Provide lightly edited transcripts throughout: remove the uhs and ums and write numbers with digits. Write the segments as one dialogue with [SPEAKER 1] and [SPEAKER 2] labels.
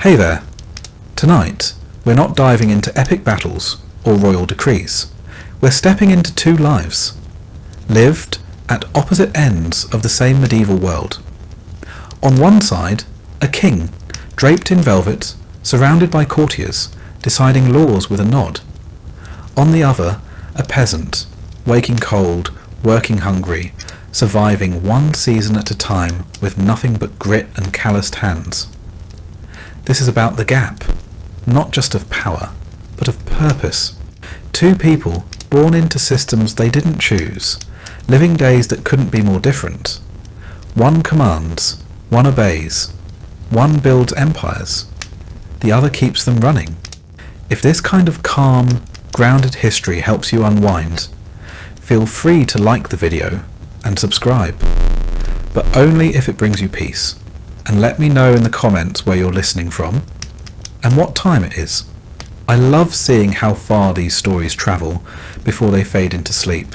[SPEAKER 1] Hey there! Tonight, we're not diving into epic battles or royal decrees. We're stepping into two lives, lived at opposite ends of the same medieval world. On one side, a king, draped in velvet, surrounded by courtiers, deciding laws with a nod. On the other, a peasant, waking cold, working hungry, surviving one season at a time with nothing but grit and calloused hands. This is about the gap, not just of power, but of purpose. Two people born into systems they didn't choose, living days that couldn't be more different. One commands, one obeys, one builds empires, the other keeps them running. If this kind of calm, grounded history helps you unwind, feel free to like the video and subscribe, but only if it brings you peace. And let me know in the comments where you're listening from and what time it is. I love seeing how far these stories travel before they fade into sleep.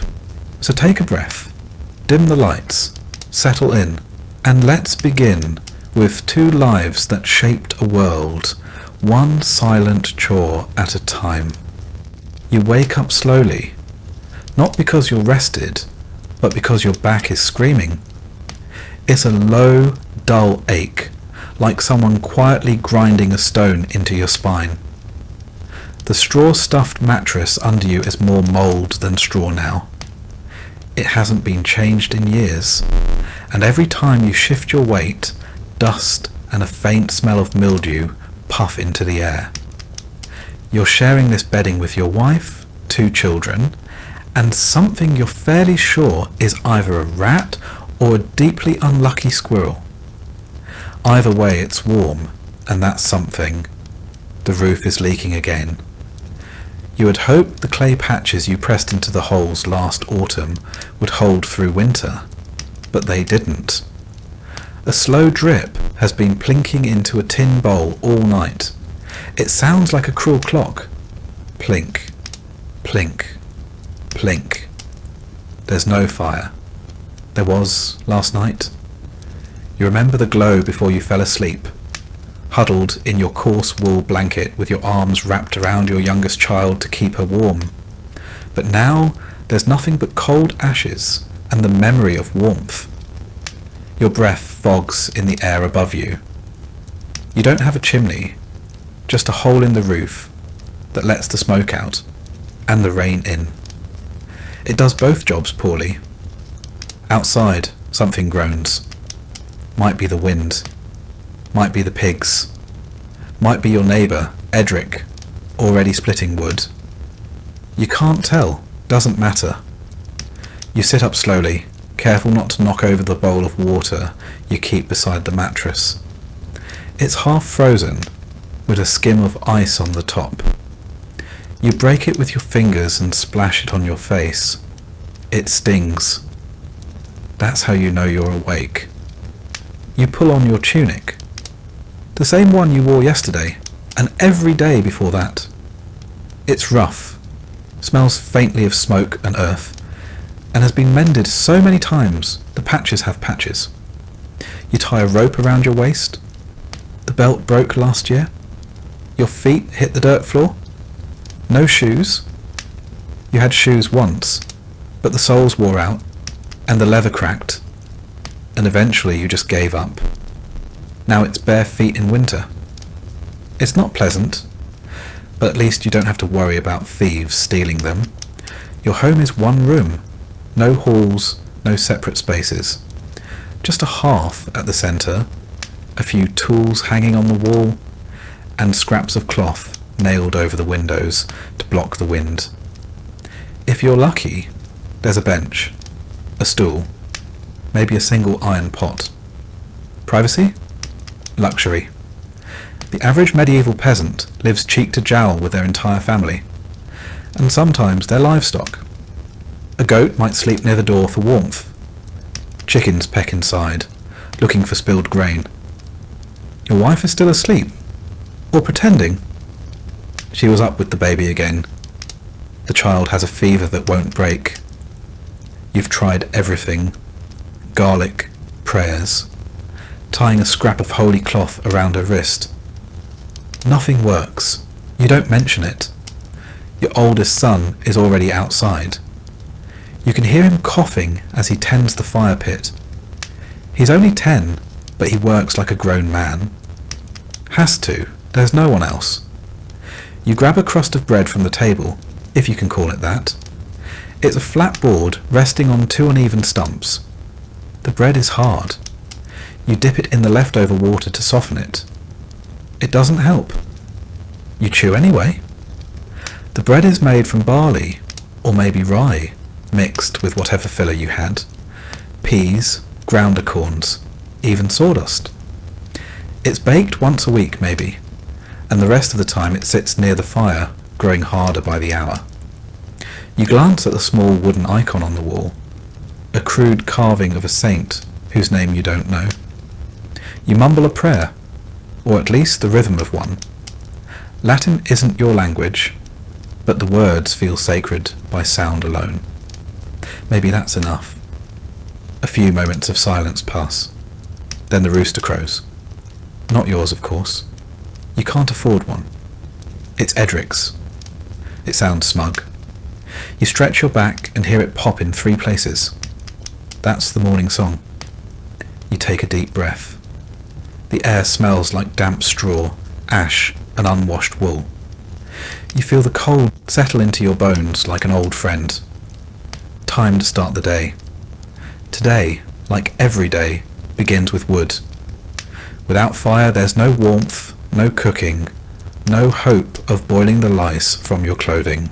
[SPEAKER 1] So take a breath, dim the lights, settle in, and let's begin with two lives that shaped a world, one silent chore at a time. You wake up slowly, not because you're rested, but because your back is screaming. It's a low, dull ache, like someone quietly grinding a stone into your spine. The straw-stuffed mattress under you is more mould than straw now. It hasn't been changed in years, and every time you shift your weight, dust and a faint smell of mildew puff into the air. You're sharing this bedding with your wife, two children, and something you're fairly sure is either a rat or a deeply unlucky squirrel. Either way, it's warm, and that's something. The roof is leaking again. You had hoped the clay patches you pressed into the holes last autumn would hold through winter, but they didn't. A slow drip has been plinking into a tin bowl all night. It sounds like a cruel clock. Plink, plink, plink. There's no fire. There was last night. You remember the glow before you fell asleep, huddled in your coarse wool blanket with your arms wrapped around your youngest child to keep her warm. But now there's nothing but cold ashes and the memory of warmth. Your breath fogs in the air above you. You don't have a chimney, just a hole in the roof that lets the smoke out and the rain in. It does both jobs poorly. Outside, something groans. Might be the wind. Might be the pigs. Might be your neighbour, Edric, already splitting wood. You can't tell, doesn't matter. You sit up slowly, careful not to knock over the bowl of water you keep beside the mattress. It's half frozen, with a skim of ice on the top. You break it with your fingers and splash it on your face. It stings. That's how you know you're awake. You pull on your tunic, the same one you wore yesterday and every day before that. It's rough, smells faintly of smoke and earth, and has been mended so many times the patches have patches. You tie a rope around your waist. The belt broke last year. Your feet hit the dirt floor. No shoes. You had shoes once, but the soles wore out and the leather cracked, and eventually you just gave up. Now it's bare feet in winter. It's not pleasant, but at least you don't have to worry about thieves stealing them. Your home is one room, no halls, no separate spaces. Just a hearth at the centre, a few tools hanging on the wall, and scraps of cloth nailed over the windows to block the wind. If you're lucky, there's a bench, a stool, maybe a single iron pot. Privacy? Luxury. The average medieval peasant lives cheek to jowl with their entire family, and sometimes their livestock. A goat might sleep near the door for warmth. Chickens peck inside, looking for spilled grain. Your wife is still asleep, or pretending. She was up with the baby again. The child has a fever that won't break. You've tried everything. Garlic, prayers, tying a scrap of holy cloth around her wrist. Nothing works. You don't mention it. Your oldest son is already outside. You can hear him coughing as he tends the fire pit. He's only 10, but he works like a grown man. Has to. There's no one else. You grab a crust of bread from the table, if you can call it that. It's a flat board resting on 2 uneven stumps. The bread is hard. You dip it in the leftover water to soften it. It doesn't help. You chew anyway. The bread is made from barley, or maybe rye, mixed with whatever filler you had. Peas, ground acorns, even sawdust. It's baked once a week maybe, and the rest of the time it sits near the fire, growing harder by the hour. You glance at the small wooden icon on the wall, a crude carving of a saint whose name you don't know. You mumble a prayer, or at least the rhythm of one. Latin isn't your language, but the words feel sacred by sound alone. Maybe that's enough. A few moments of silence pass. Then the rooster crows. Not yours, of course. You can't afford one. It's Edric's. It sounds smug. You stretch your back and hear it pop in 3 places. That's the morning song. You take a deep breath. The air smells like damp straw, ash, and unwashed wool. You feel the cold settle into your bones like an old friend. Time to start the day. Today, like every day, begins with wood. Without fire there's no warmth, no cooking, no hope of boiling the lice from your clothing.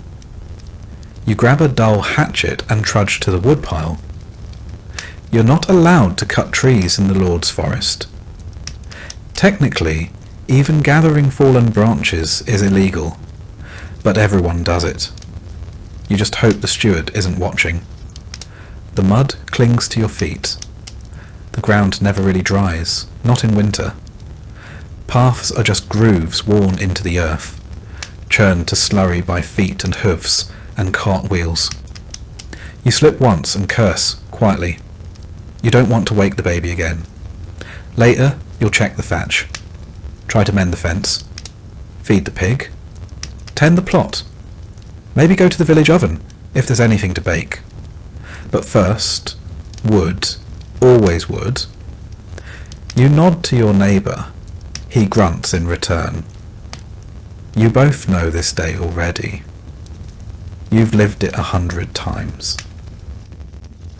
[SPEAKER 1] You grab a dull hatchet and trudge to the woodpile. You're not allowed to cut trees in the Lord's forest. Technically, even gathering fallen branches is illegal, but everyone does it. You just hope the steward isn't watching. The mud clings to your feet. The ground never really dries, not in winter. Paths are just grooves worn into the earth, churned to slurry by feet and hoofs and cartwheels. You slip once and curse, quietly. You don't want to wake the baby again. Later, you'll check the thatch. Try to mend the fence. Feed the pig. Tend the plot. Maybe go to the village oven, if there's anything to bake. But first, wood, always wood. You nod to your neighbour. He grunts in return. You both know this day already. You've lived it 100 times.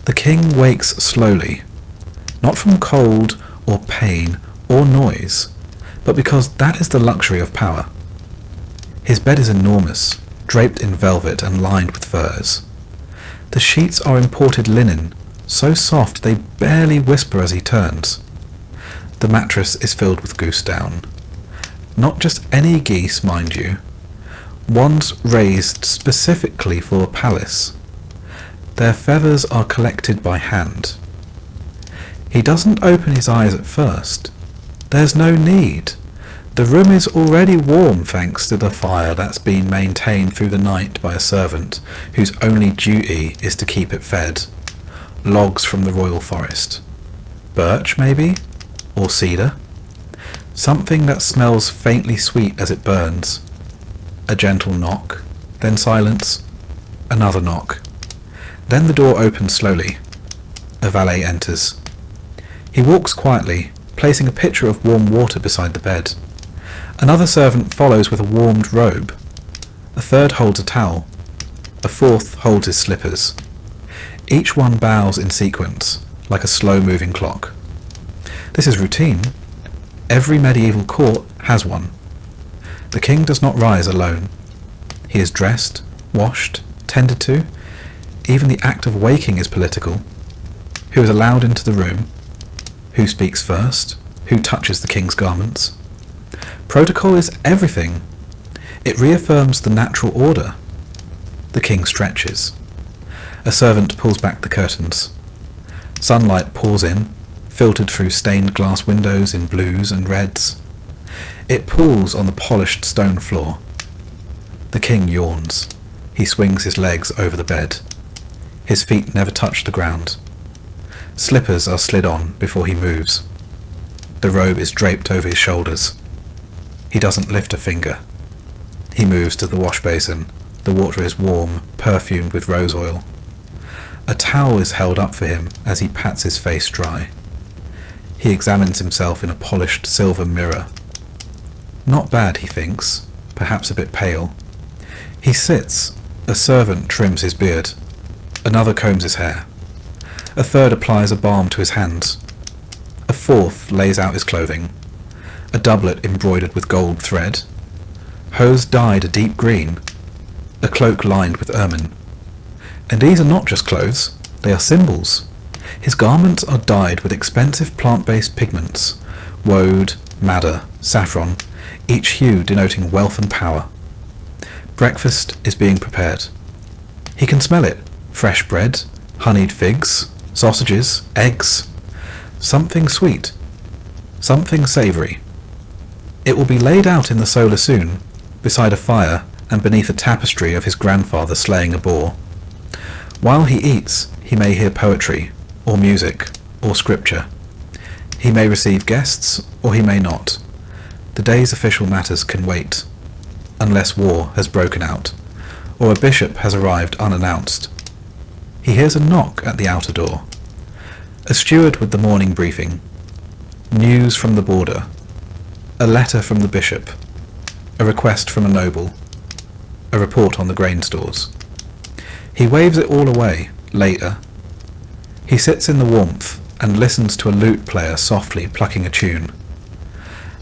[SPEAKER 1] The king wakes slowly, not from cold or pain or noise, but because that is the luxury of power. His bed is enormous, draped in velvet and lined with furs. The sheets are imported linen, so soft they barely whisper as he turns. The mattress is filled with goose down. Not just any geese, mind you. Ones raised specifically for a palace. Their feathers are collected by hand. He doesn't open his eyes at first. There's no need. The room is already warm thanks to the fire that's been maintained through the night by a servant whose only duty is to keep it fed. Logs from the royal forest. Birch, maybe? Or cedar? Something that smells faintly sweet as it burns. A gentle knock, then silence, another knock. Then the door opens slowly. A valet enters. He walks quietly, placing a pitcher of warm water beside the bed. Another servant follows with a warmed robe. A third holds a towel. A fourth holds his slippers. Each one bows in sequence, like a slow-moving clock. This is routine. Every medieval court has one. The king does not rise alone. He is dressed, washed, tended to. Even the act of waking is political. Who is allowed into the room? Who speaks first? Who touches the king's garments? Protocol is everything. It reaffirms the natural order. The king stretches. A servant pulls back the curtains. Sunlight pours in, filtered through stained glass windows in blues and reds. It pools on the polished stone floor. The king yawns. He swings his legs over the bed. His feet never touch the ground. Slippers are slid on before he moves. The robe is draped over his shoulders. He doesn't lift a finger. He moves to the wash basin. The water is warm, perfumed with rose oil. A towel is held up for him as he pats his face dry. He examines himself in a polished silver mirror. Not bad, he thinks, perhaps a bit pale. He sits. A servant trims his beard. Another combs his hair. A third applies a balm to his hands. A fourth lays out his clothing. A doublet embroidered with gold thread. Hose dyed a deep green. A cloak lined with ermine. And these are not just clothes, they are symbols. His garments are dyed with expensive plant-based pigments, woad, madder, saffron, each hue denoting wealth and power. Breakfast is being prepared. He can smell it. Fresh bread, honeyed figs, sausages, eggs. Something sweet. Something savoury. It will be laid out in the solar soon, beside a fire and beneath a tapestry of his grandfather slaying a boar. While he eats, he may hear poetry, or music, or scripture. He may receive guests, or he may not. The day's official matters can wait, unless war has broken out, or a bishop has arrived unannounced. He hears a knock at the outer door. A steward with the morning briefing. News from the border. A letter from the bishop. A request from a noble. A report on the grain stores. He waves it all away, later. He sits in the warmth and listens to a lute player softly plucking a tune.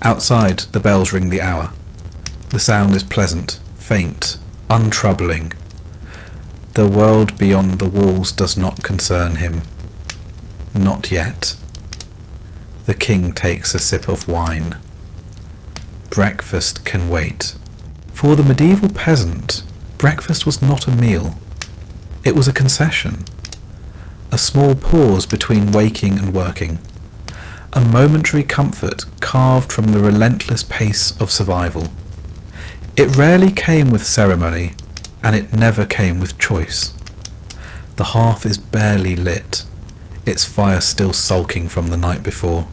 [SPEAKER 1] Outside, the bells ring the hour. The sound is pleasant, faint, untroubling. The world beyond the walls does not concern him. Not yet. The king takes a sip of wine. Breakfast can wait. For the medieval peasant, breakfast was not a meal. It was a concession. A small pause between waking and working. A momentary comfort carved from the relentless pace of survival. It rarely came with ceremony, and it never came with choice. The hearth is barely lit, its fire still sulking from the night before.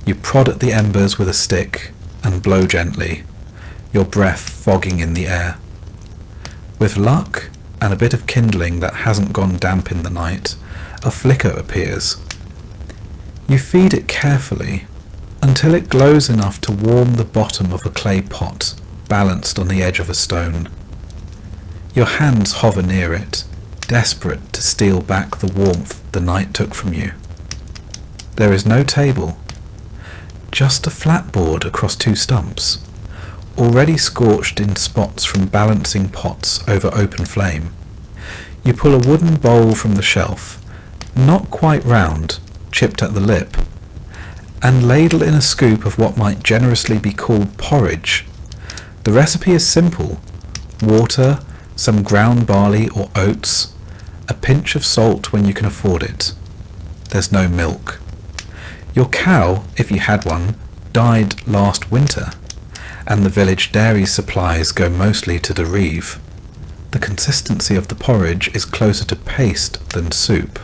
[SPEAKER 1] You prod at the embers with a stick and blow gently, your breath fogging in the air. With luck and a bit of kindling that hasn't gone damp in the night, a flicker appears. You feed it carefully until it glows enough to warm the bottom of a clay pot balanced on the edge of a stone. Your hands hover near it, desperate to steal back the warmth the night took from you. There is no table, just a flat board across two stumps, already scorched in spots from balancing pots over open flame. You pull a wooden bowl from the shelf, not quite round, chipped at the lip, and ladle in a scoop of what might generously be called porridge. The recipe is simple: water, some ground barley or oats, a pinch of salt when you can afford it. There's no milk. Your cow, if you had one, died last winter, and the village dairy supplies go mostly to the reeve. The consistency of the porridge is closer to paste than soup.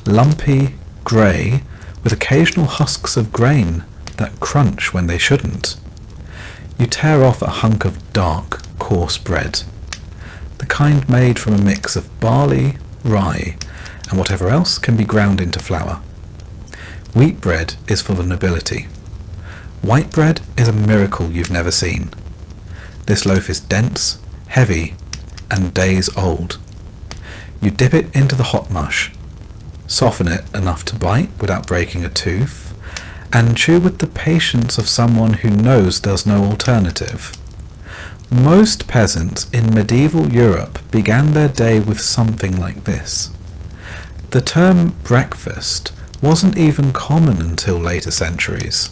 [SPEAKER 1] Lumpy, grey, with occasional husks of grain that crunch when they shouldn't. You tear off a hunk of dark, coarse bread, the kind made from a mix of barley, rye, and whatever else can be ground into flour. Wheat bread is for the nobility. White bread is a miracle you've never seen. This loaf is dense, heavy, and days old. You dip it into the hot mush, soften it enough to bite without breaking a tooth, and chew with the patience of someone who knows there's no alternative. Most peasants in medieval Europe began their day with something like this. The term breakfast wasn't even common until later centuries.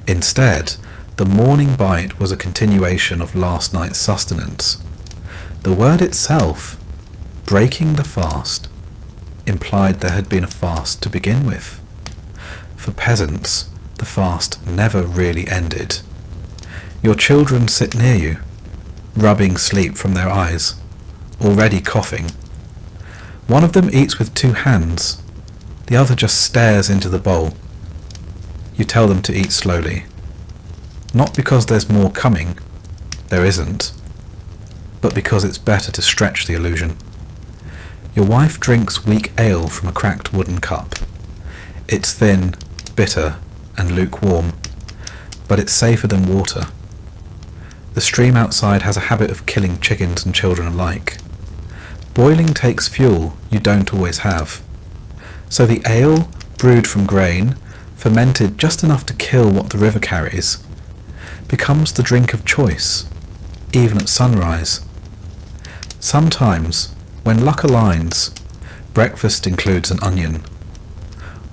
[SPEAKER 1] Instead, the morning bite was a continuation of last night's sustenance. The word itself, breaking the fast, implied there had been a fast to begin with. For peasants, the fast never really ended. Your children sit near you, rubbing sleep from their eyes, already coughing. One of them eats with two hands, the other just stares into the bowl. You tell them to eat slowly. Not because there's more coming, there isn't, but because it's better to stretch the illusion. Your wife drinks weak ale from a cracked wooden cup. It's thin, bitter, and lukewarm, but it's safer than water. The stream outside has a habit of killing chickens and children alike. Boiling takes fuel you don't always have. So the ale, brewed from grain, fermented just enough to kill what the river carries, becomes the drink of choice, even at sunrise. Sometimes, when luck aligns, breakfast includes an onion,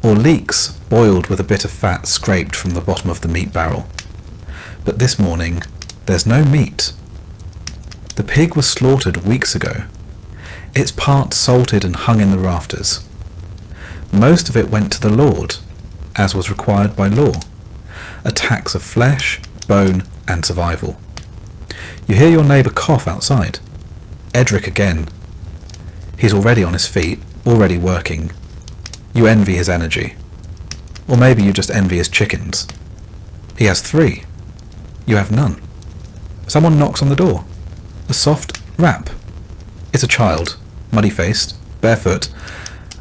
[SPEAKER 1] or leeks boiled with a bit of fat scraped from the bottom of the meat barrel. But this morning, there's no meat. The pig was slaughtered weeks ago. Its parts salted and hung in the rafters. Most of it went to the Lord, as was required by law, a tax of flesh, bone, and survival. You hear your neighbour cough outside. Edric again. He's already on his feet, already working. You envy his energy. Or maybe you just envy his chickens. He has 3. You have none. Someone knocks on the door. A soft rap. It's a child, muddy-faced, barefoot,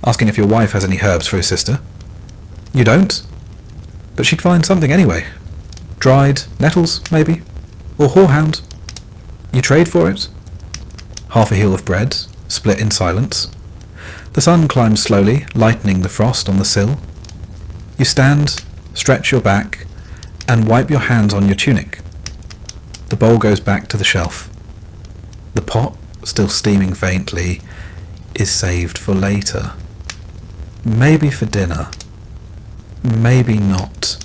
[SPEAKER 1] asking if your wife has any herbs for his sister. You don't? But she'd find something anyway. Dried nettles, maybe? Or horehound? You trade for it? Half a heel of bread, split in silence. The sun climbs slowly, lightening the frost on the sill. You stand, stretch your back, and wipe your hands on your tunic. The bowl goes back to the shelf. The pot, still steaming faintly, is saved for later. Maybe for dinner. Maybe not.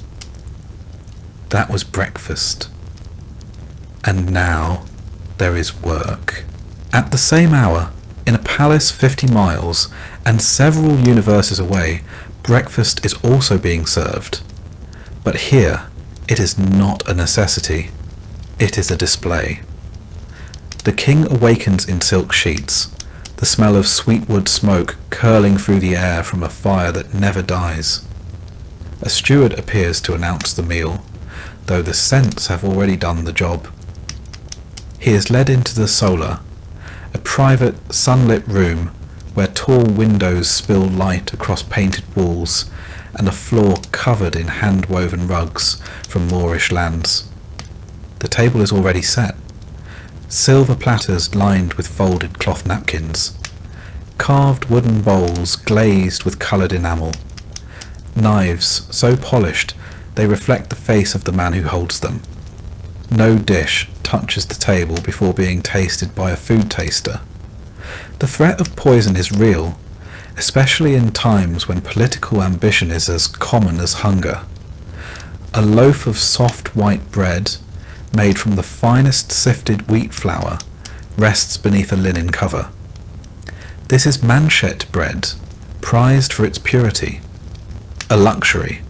[SPEAKER 1] That was breakfast. And now there is work. At the same hour, in a palace 50 miles and several universes away, breakfast is also being served. But here, it is not a necessity. It is a display. The king awakens in silk sheets, the smell of sweetwood smoke curling through the air from a fire that never dies. A steward appears to announce the meal, though the scents have already done the job. He is led into the solar, a private, sunlit room where tall windows spill light across painted walls and a floor covered in hand-woven rugs from Moorish lands. The table is already set. Silver platters lined with folded cloth napkins. Carved wooden bowls glazed with coloured enamel. Knives so polished they reflect the face of the man who holds them. No dish touches the table before being tasted by a food taster. The threat of poison is real, especially in times when political ambition is as common as hunger. A loaf of soft white bread, made from the finest sifted wheat flour, rests beneath a linen cover. This is manchet bread, prized for its purity. A luxury.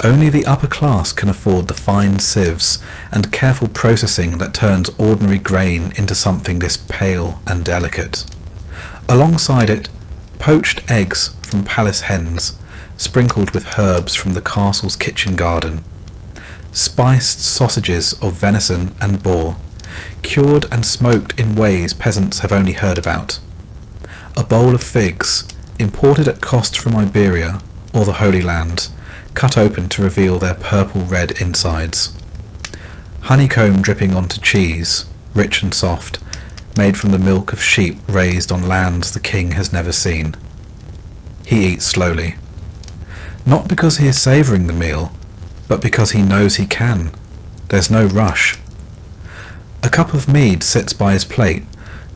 [SPEAKER 1] Only the upper class can afford the fine sieves and careful processing that turns ordinary grain into something this pale and delicate. Alongside it, poached eggs from palace hens, sprinkled with herbs from the castle's kitchen garden. Spiced sausages of venison and boar, cured and smoked in ways peasants have only heard about. A bowl of figs, imported at cost from Iberia or the Holy Land, cut open to reveal their purple-red insides. Honeycomb dripping onto cheese, rich and soft, made from the milk of sheep raised on lands the king has never seen. He eats slowly. Not because he is savouring the meal, but because he knows he can. There's no rush. A cup of mead sits by his plate,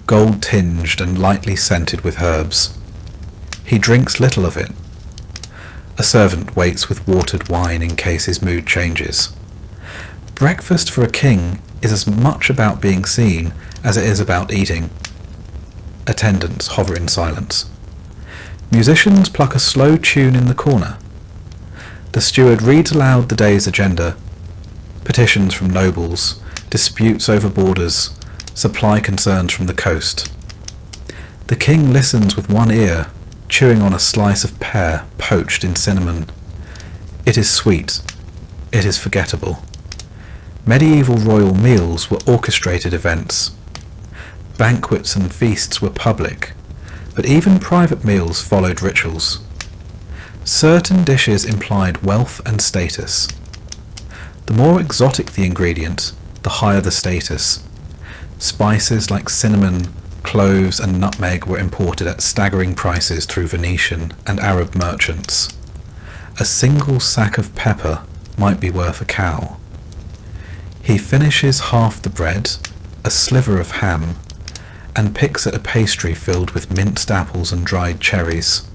[SPEAKER 1] gold-tinged and lightly scented with herbs. He drinks little of it. A servant waits with watered wine in case his mood changes. Breakfast for a king is as much about being seen as it is about eating. Attendants hover in silence. Musicians pluck a slow tune in the corner. The steward reads aloud the day's agenda. Petitions from nobles, disputes over borders, supply concerns from the coast. The king listens with one ear, chewing on a slice of pear poached in cinnamon. It is sweet. It is forgettable. Medieval royal meals were orchestrated events. Banquets and feasts were public, but even private meals followed rituals. Certain dishes implied wealth and status. The more exotic the ingredient, the higher the status. Spices like cinnamon, cloves and nutmeg were imported at staggering prices through Venetian and Arab merchants. A single sack of pepper might be worth a cow. He finishes half the bread, a sliver of ham, and picks at a pastry filled with minced apples and dried cherries.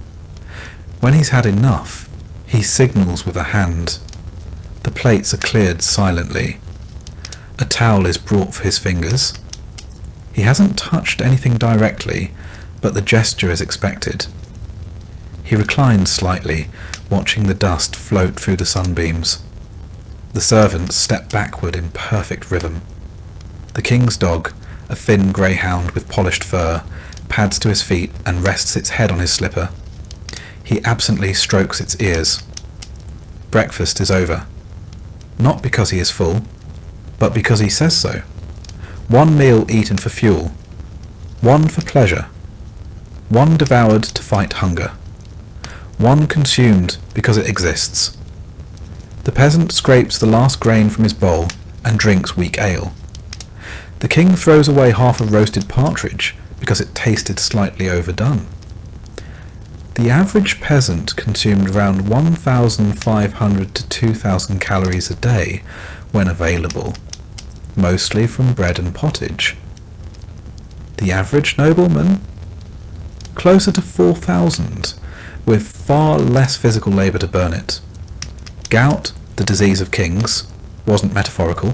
[SPEAKER 1] When he's had enough, he signals with a hand. The plates are cleared silently. A towel is brought for his fingers. He hasn't touched anything directly, but the gesture is expected. He reclines slightly, watching the dust float through the sunbeams. The servants step backward in perfect rhythm. The king's dog, a thin greyhound with polished fur, pads to his feet and rests its head on his slipper. He absently strokes its ears. Breakfast is over. Not because he is full, but because he says so. One meal eaten for fuel. One for pleasure. One devoured to fight hunger. One consumed because it exists. The peasant scrapes the last grain from his bowl and drinks weak ale. The king throws away half a roasted partridge because it tasted slightly overdone. The average peasant consumed around 1,500 to 2,000 calories a day when available, mostly from bread and pottage. The average nobleman? Closer to 4,000, with far less physical labour to burn it. Gout, the disease of kings, wasn't metaphorical.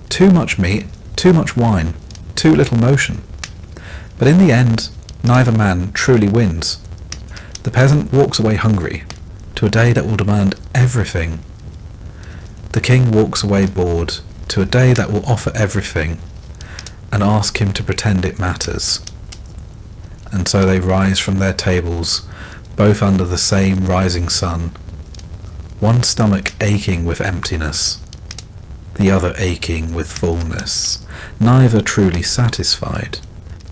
[SPEAKER 1] Too much meat, too much wine, too little motion. But in the end, neither man truly wins. The peasant walks away hungry, to a day that will demand everything. The king walks away bored, to a day that will offer everything, and ask him to pretend it matters. And so they rise from their tables, both under the same rising sun, one stomach aching with emptiness, the other aching with fullness, neither truly satisfied.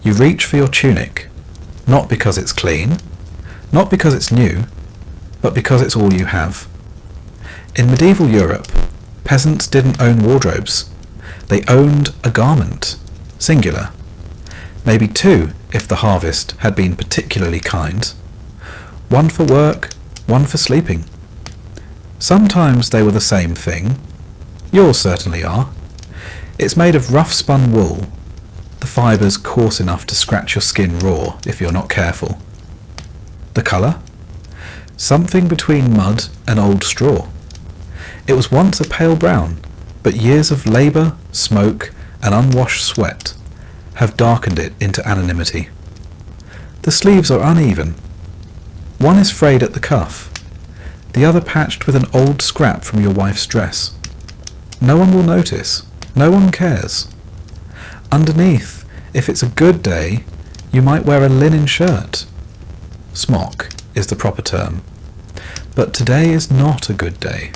[SPEAKER 1] You reach for your tunic, not because it's clean, not because it's new, but because it's all you have. In medieval Europe, peasants didn't own wardrobes. They owned a garment, singular. Maybe two if the harvest had been particularly kind. One for work, one for sleeping. Sometimes they were the same thing. Yours certainly are. It's made of rough spun wool, the fibres coarse enough to scratch your skin raw if you're not careful. The colour? Something between mud and old straw. It was once a pale brown, but years of labour, smoke and unwashed sweat have darkened it into anonymity. The sleeves are uneven. One is frayed at the cuff, the other patched with an old scrap from your wife's dress. No one will notice. No one cares. Underneath, if it's a good day, you might wear a linen shirt. Smock is the proper term. But today is not a good day.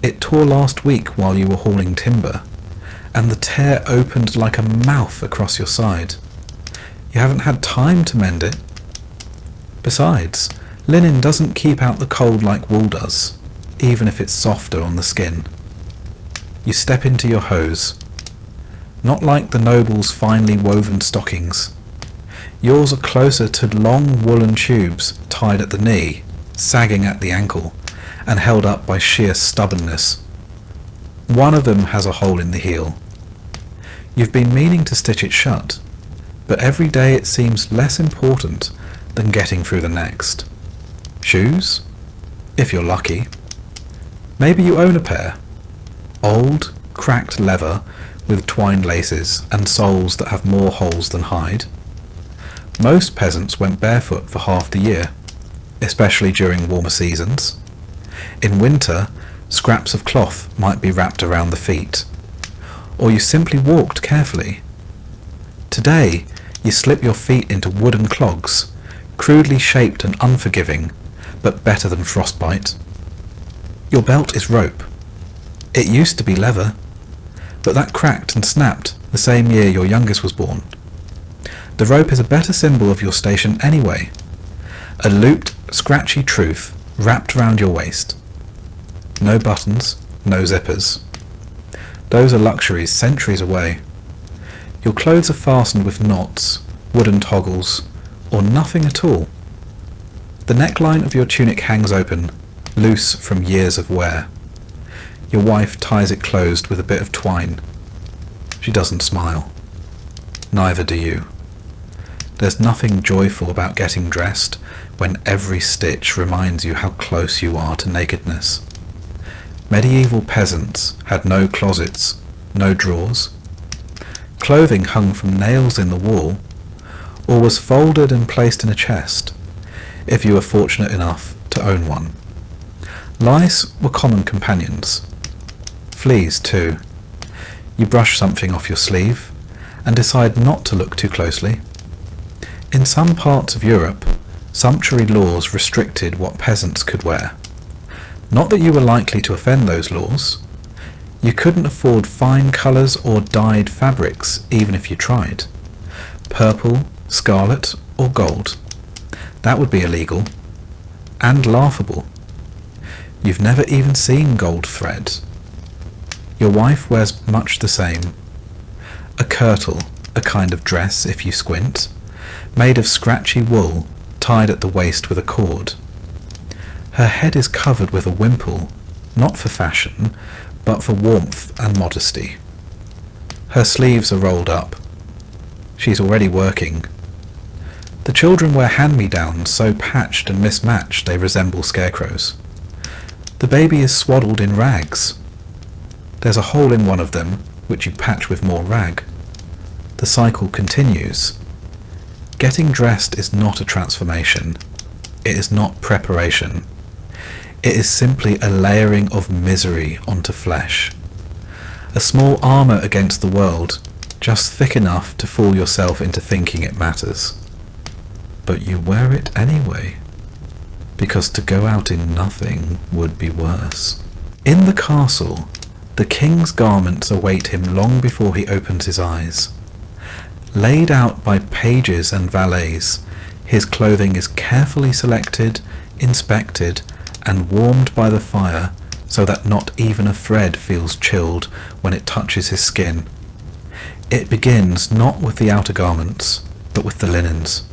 [SPEAKER 1] It tore last week while you were hauling timber, and the tear opened like a mouth across your side. You haven't had time to mend it. Besides, linen doesn't keep out the cold like wool does, even if it's softer on the skin. You step into your hose. Not like the noble's finely woven stockings. Yours are closer to long woolen tubes tied at the knee, sagging at the ankle, and held up by sheer stubbornness. One of them has a hole in the heel. You've been meaning to stitch it shut, but every day it seems less important than getting through the next. Shoes? If you're lucky. Maybe you own a pair. Old, cracked leather with twined laces and soles that have more holes than hide. Most peasants went barefoot for half the year, especially during warmer seasons. In winter, scraps of cloth might be wrapped around the feet, or you simply walked carefully. Today, you slip your feet into wooden clogs, crudely shaped and unforgiving, but better than frostbite. Your belt is rope. It used to be leather, but that cracked and snapped the same year your youngest was born. The rope is a better symbol of your station anyway. A looped, scratchy truth wrapped round your waist. No buttons, no zippers. Those are luxuries centuries away. Your clothes are fastened with knots, wooden toggles, or nothing at all. The neckline of your tunic hangs open, loose from years of wear. Your wife ties it closed with a bit of twine. She doesn't smile. Neither do you. There's nothing joyful about getting dressed when every stitch reminds you how close you are to nakedness. Medieval peasants had no closets, no drawers. Clothing hung from nails in the wall, or was folded and placed in a chest, if you were fortunate enough to own one. Lice were common companions. Fleas too. You brush something off your sleeve and decide not to look too closely. In some parts of Europe, sumptuary laws restricted what peasants could wear. Not that you were likely to offend those laws. You couldn't afford fine colours or dyed fabrics even if you tried. Purple, scarlet or gold. That would be illegal. And laughable. You've never even seen gold thread. Your wife wears much the same. A kirtle, a kind of dress if you squint, made of scratchy wool tied at the waist with a cord. Her head is covered with a wimple, not for fashion, but for warmth and modesty. Her sleeves are rolled up. She's already working. The children wear hand-me-downs so patched and mismatched they resemble scarecrows. The baby is swaddled in rags. There's a hole in one of them, which you patch with more rag. The cycle continues. Getting dressed is not a transformation. It is not preparation. It is simply a layering of misery onto flesh. A small armour against the world, just thick enough to fool yourself into thinking it matters. But you wear it anyway, because to go out in nothing would be worse. In the castle, the king's garments await him long before he opens his eyes. Laid out by pages and valets, his clothing is carefully selected, inspected, and warmed by the fire so that not even a thread feels chilled when it touches his skin. It begins not with the outer garments, but with the linens.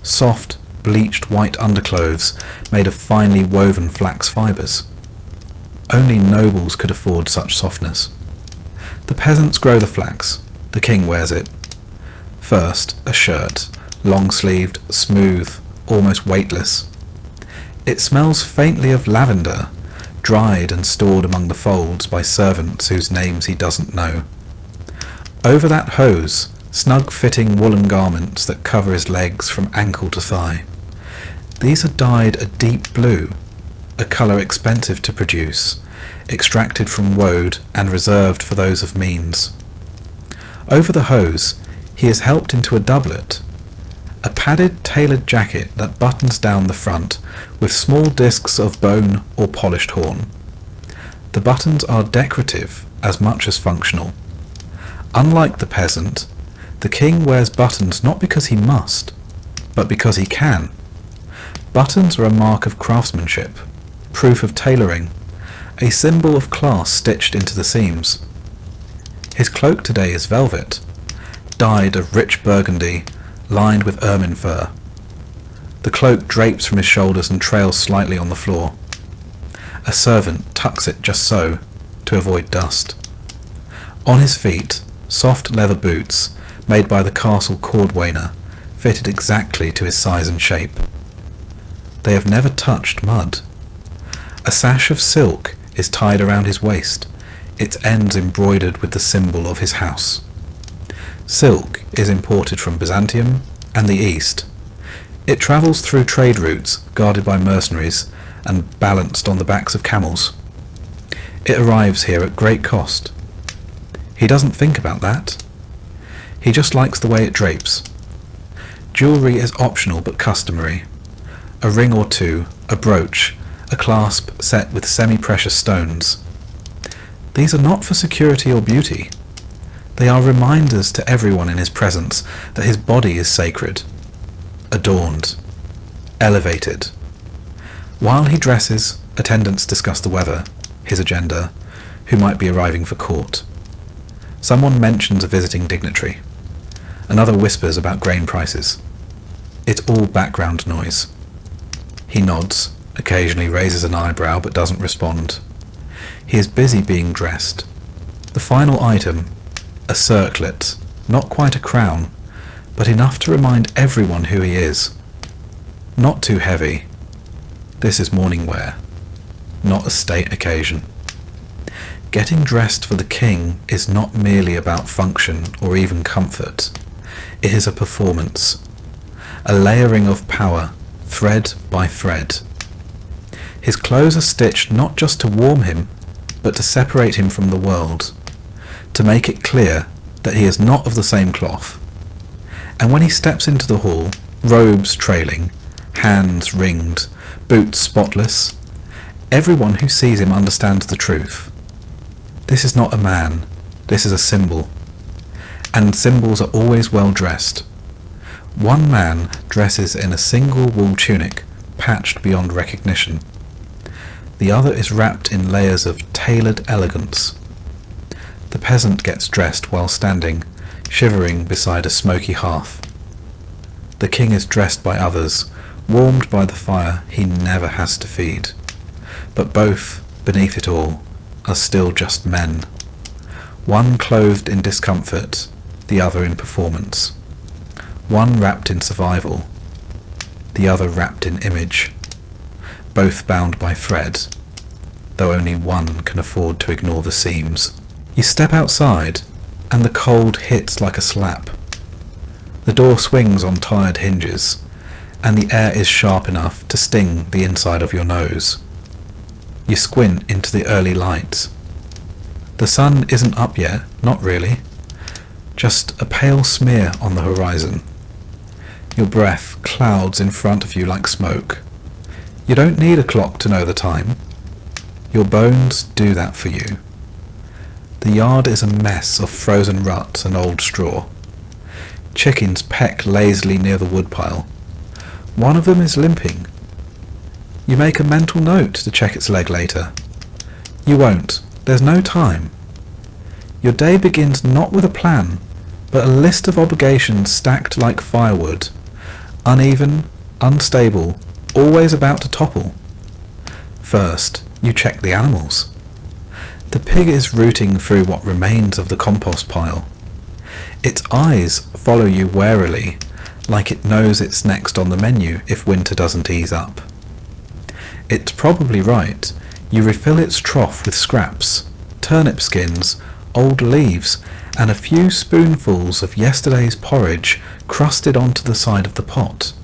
[SPEAKER 1] Soft, bleached white underclothes made of finely woven flax fibres. Only nobles could afford such softness. The peasants grow the flax, the king wears it. First, a shirt, long-sleeved, smooth, almost weightless. It smells faintly of lavender, dried and stored among the folds by servants whose names he doesn't know. Over that hose, snug-fitting woolen garments that cover his legs from ankle to thigh. These are dyed a deep blue, a colour expensive to produce, extracted from woad and reserved for those of means. Over the hose, he is helped into a doublet, a padded tailored jacket that buttons down the front with small discs of bone or polished horn. The buttons are decorative as much as functional. Unlike the peasant, the king wears buttons not because he must, but because he can. Buttons are a mark of craftsmanship, proof of tailoring, a symbol of class stitched into the seams. His cloak today is velvet, dyed of rich burgundy, lined with ermine fur. The cloak drapes from his shoulders and trails slightly on the floor. A servant tucks it just so, to avoid dust. On his feet, soft leather boots, made by the castle cordwainer, fitted exactly to his size and shape. They have never touched mud. A sash of silk is tied around his waist, its ends embroidered with the symbol of his house. Silk is imported from Byzantium and the East. It travels through trade routes guarded by mercenaries and balanced on the backs of camels. It arrives here at great cost. He doesn't think about that. He just likes the way it drapes. Jewellery is optional but customary. A ring or two, a brooch, a clasp set with semi-precious stones. These are not for security or beauty. They are reminders to everyone in his presence that his body is sacred, adorned, elevated. While he dresses, attendants discuss the weather, his agenda, who might be arriving for court. Someone mentions a visiting dignitary. Another whispers about grain prices. It's all background noise. He nods, occasionally raises an eyebrow but doesn't respond. He is busy being dressed. The final item, a circlet, not quite a crown, but enough to remind everyone who he is. Not too heavy. This is morning wear, not a state occasion. Getting dressed for the king is not merely about function or even comfort. It is a performance, a layering of power, thread by thread. His clothes are stitched not just to warm him, but to separate him from the world, to make it clear that he is not of the same cloth. And when he steps into the hall, robes trailing, hands ringed, boots spotless, everyone who sees him understands the truth. This is not a man, this is a symbol. And symbols are always well dressed. One man dresses in a single wool tunic, patched beyond recognition. The other is wrapped in layers of tailored elegance. The peasant gets dressed while standing, shivering beside a smoky hearth. The king is dressed by others, warmed by the fire he never has to feed. But both, beneath it all, are still just men. One clothed in discomfort, the other in performance. One wrapped in survival, the other wrapped in image. Both bound by thread, though only one can afford to ignore the seams. You step outside, and the cold hits like a slap. The door swings on tired hinges, and the air is sharp enough to sting the inside of your nose. You squint into the early light. The sun isn't up yet, not really. Just a pale smear on the horizon. Your breath clouds in front of you like smoke. You don't need a clock to know the time. Your bones do that for you. The yard is a mess of frozen ruts and old straw. Chickens peck lazily near the woodpile. One of them is limping. You make a mental note to check its leg later. You won't. There's no time. Your day begins not with a plan, but a list of obligations stacked like firewood, uneven, unstable, always about to topple. First, you check the animals. The pig is rooting through what remains of the compost pile. Its eyes follow you warily, like it knows it's next on the menu if winter doesn't ease up. It's probably right. You refill its trough with scraps, turnip skins, old leaves, and a few spoonfuls of yesterday's porridge crusted onto the side of the pot.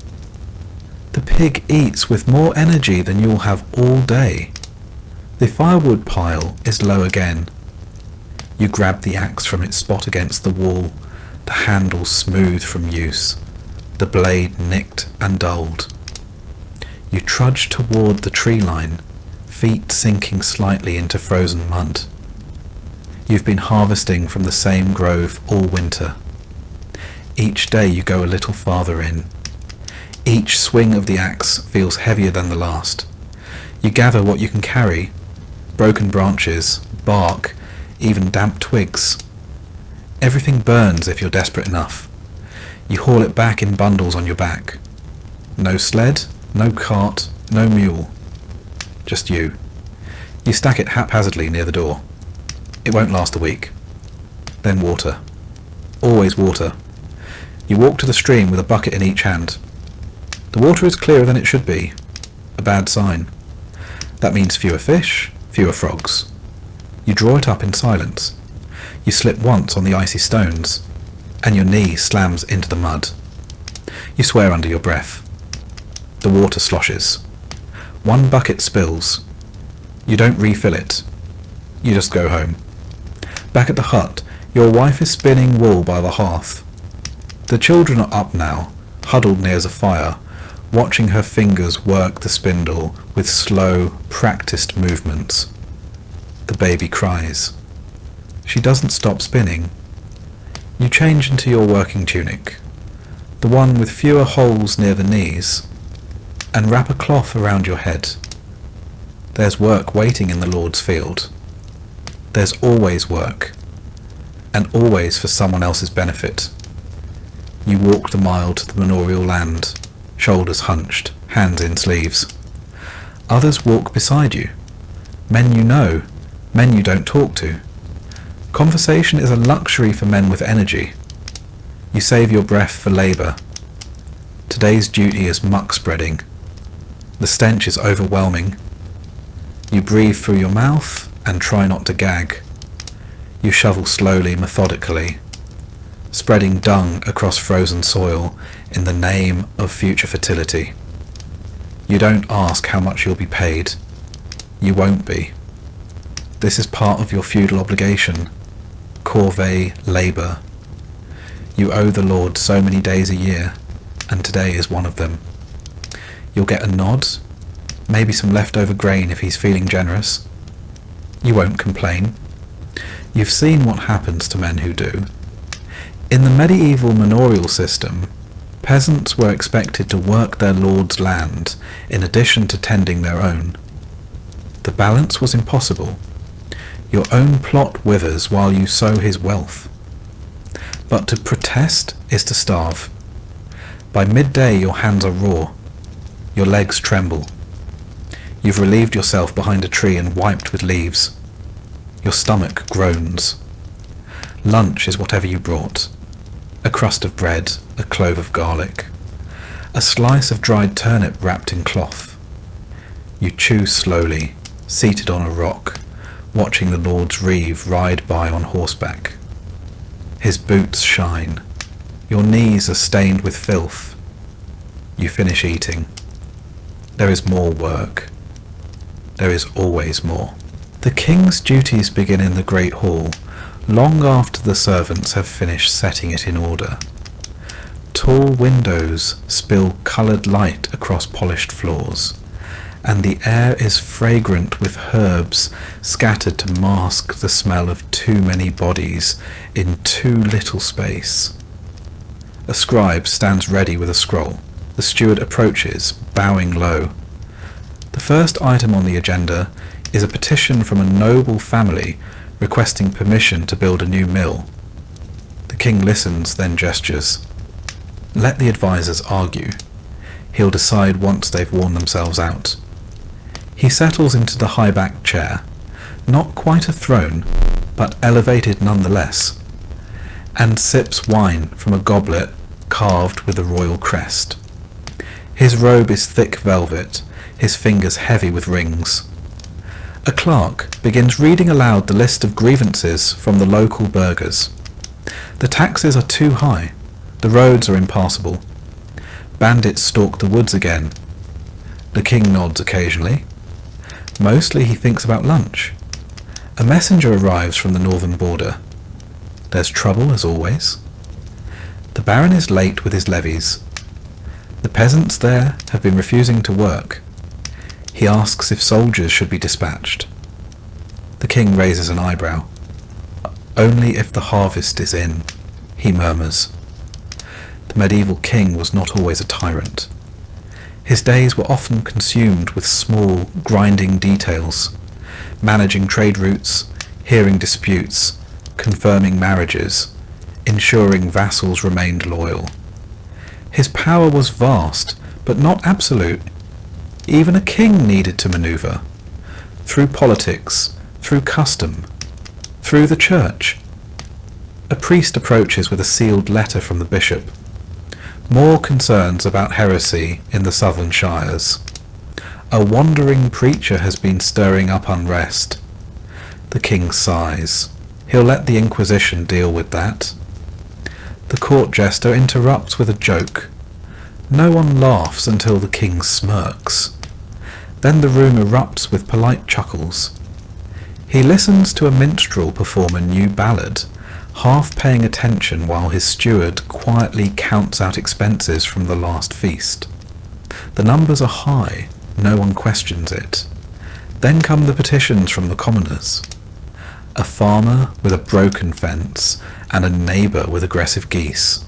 [SPEAKER 1] The pig eats with more energy than you'll have all day. The firewood pile is low again. You grab the axe from its spot against the wall, the handle smooth from use, the blade nicked and dulled. You trudge toward the tree line, feet sinking slightly into frozen mud. You've been harvesting from the same grove all winter. Each day you go a little farther in. Each swing of the axe feels heavier than the last. You gather what you can carry, broken branches, bark, even damp twigs. Everything burns if you're desperate enough. You haul it back in bundles on your back. No sled, no cart, no mule. Just you. You stack it haphazardly near the door. It won't last a week. Then water. Always water. You walk to the stream with a bucket in each hand. The water is clearer than it should be. A bad sign. That means fewer fish, fewer frogs. You draw it up in silence. You slip once on the icy stones, and your knee slams into the mud. You swear under your breath. The water sloshes. One bucket spills. You don't refill it. You just go home. Back at the hut, your wife is spinning wool by the hearth. The children are up now, huddled near the fire, watching her fingers work the spindle with slow, practiced movements. The baby cries. She doesn't stop spinning. You change into your working tunic, the one with fewer holes near the knees, and wrap a cloth around your head. There's work waiting in the Lord's field. There's always work, and always for someone else's benefit. You walk the mile to the manorial land, shoulders hunched, hands in sleeves. Others walk beside you, men you know, men you don't talk to. Conversation is a luxury for men with energy. You save your breath for labour. Today's duty is muck spreading. The stench is overwhelming. You breathe through your mouth and try not to gag. You shovel slowly, methodically, spreading dung across frozen soil in the name of future fertility. You don't ask how much you'll be paid. You won't be. This is part of your feudal obligation. Corvée labour. You owe the Lord so many days a year, and today is one of them. You'll get a nod, maybe some leftover grain if he's feeling generous. You won't complain. You've seen what happens to men who do. In the medieval manorial system, peasants were expected to work their lord's land in addition to tending their own. The balance was impossible. Your own plot withers while you sow his wealth. But to protest is to starve. By midday your hands are raw. Your legs tremble. You've relieved yourself behind a tree and wiped with leaves. Your stomach groans. Lunch is whatever you brought. A crust of bread, a clove of garlic, a slice of dried turnip wrapped in cloth. You chew slowly, seated on a rock, watching the Lord's reeve ride by on horseback. His boots shine. Your knees are stained with filth. You finish eating. There is more work. There is always more. The king's duties begin in the great hall, long after the servants have finished setting it in order. Tall windows spill coloured light across polished floors, and the air is fragrant with herbs scattered to mask the smell of too many bodies in too little space. A scribe stands ready with a scroll. The steward approaches, bowing low. The first item on the agenda is a petition from a noble family requesting permission to build a new mill. The king listens, then gestures. Let the advisors argue. He'll decide once they've worn themselves out. He settles into the high-backed chair, not quite a throne, but elevated nonetheless, and sips wine from a goblet carved with a royal crest. His robe is thick velvet, his fingers heavy with rings. A clerk begins reading aloud the list of grievances from the local burghers. The taxes are too high, the roads are impassable. Bandits stalk the woods again. The king nods occasionally. Mostly he thinks about lunch. A messenger arrives from the northern border. There's trouble as always. The baron is late with his levies. The peasants there have been refusing to work. He asks if soldiers should be dispatched. The king raises an eyebrow. Only if the harvest is in, he murmurs. The medieval king was not always a tyrant. His days were often consumed with small, grinding details, managing trade routes, hearing disputes, confirming marriages, ensuring vassals remained loyal. His power was vast, but not absolute. Even a king needed to maneuver. Through politics, through custom, through the church. A priest approaches with a sealed letter from the bishop. More concerns about heresy in the southern shires. A wandering preacher has been stirring up unrest. The king sighs. He'll let the Inquisition deal with that. The court jester interrupts with a joke. No one laughs until the king smirks. Then the room erupts with polite chuckles. He listens to a minstrel perform a new ballad, half paying attention while his steward quietly counts out expenses from the last feast. The numbers are high, no one questions it. Then come the petitions from the commoners. a farmer with a broken fence and a neighbour with aggressive geese,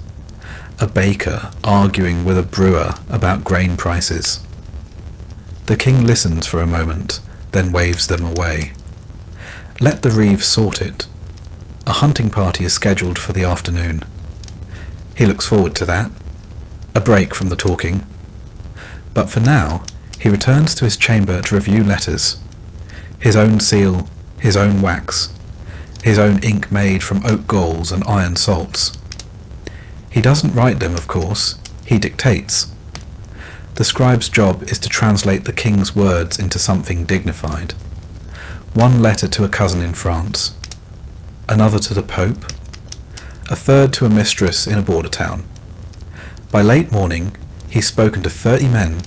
[SPEAKER 1] a baker arguing with a brewer about grain prices. The king listens for a moment, then waves them away. Let the reeve sort it. A hunting party is scheduled for the afternoon. He looks forward to that. A break from the talking. But for now, he returns to his chamber to review letters. His own seal, his own wax, his own ink made from oak galls and iron salts. He doesn't write them, of course, he dictates. The scribe's job is to translate the king's words into something dignified. One letter to a cousin in France, another to the Pope, a third to a mistress in a border town. By late morning, he's spoken to 30 men,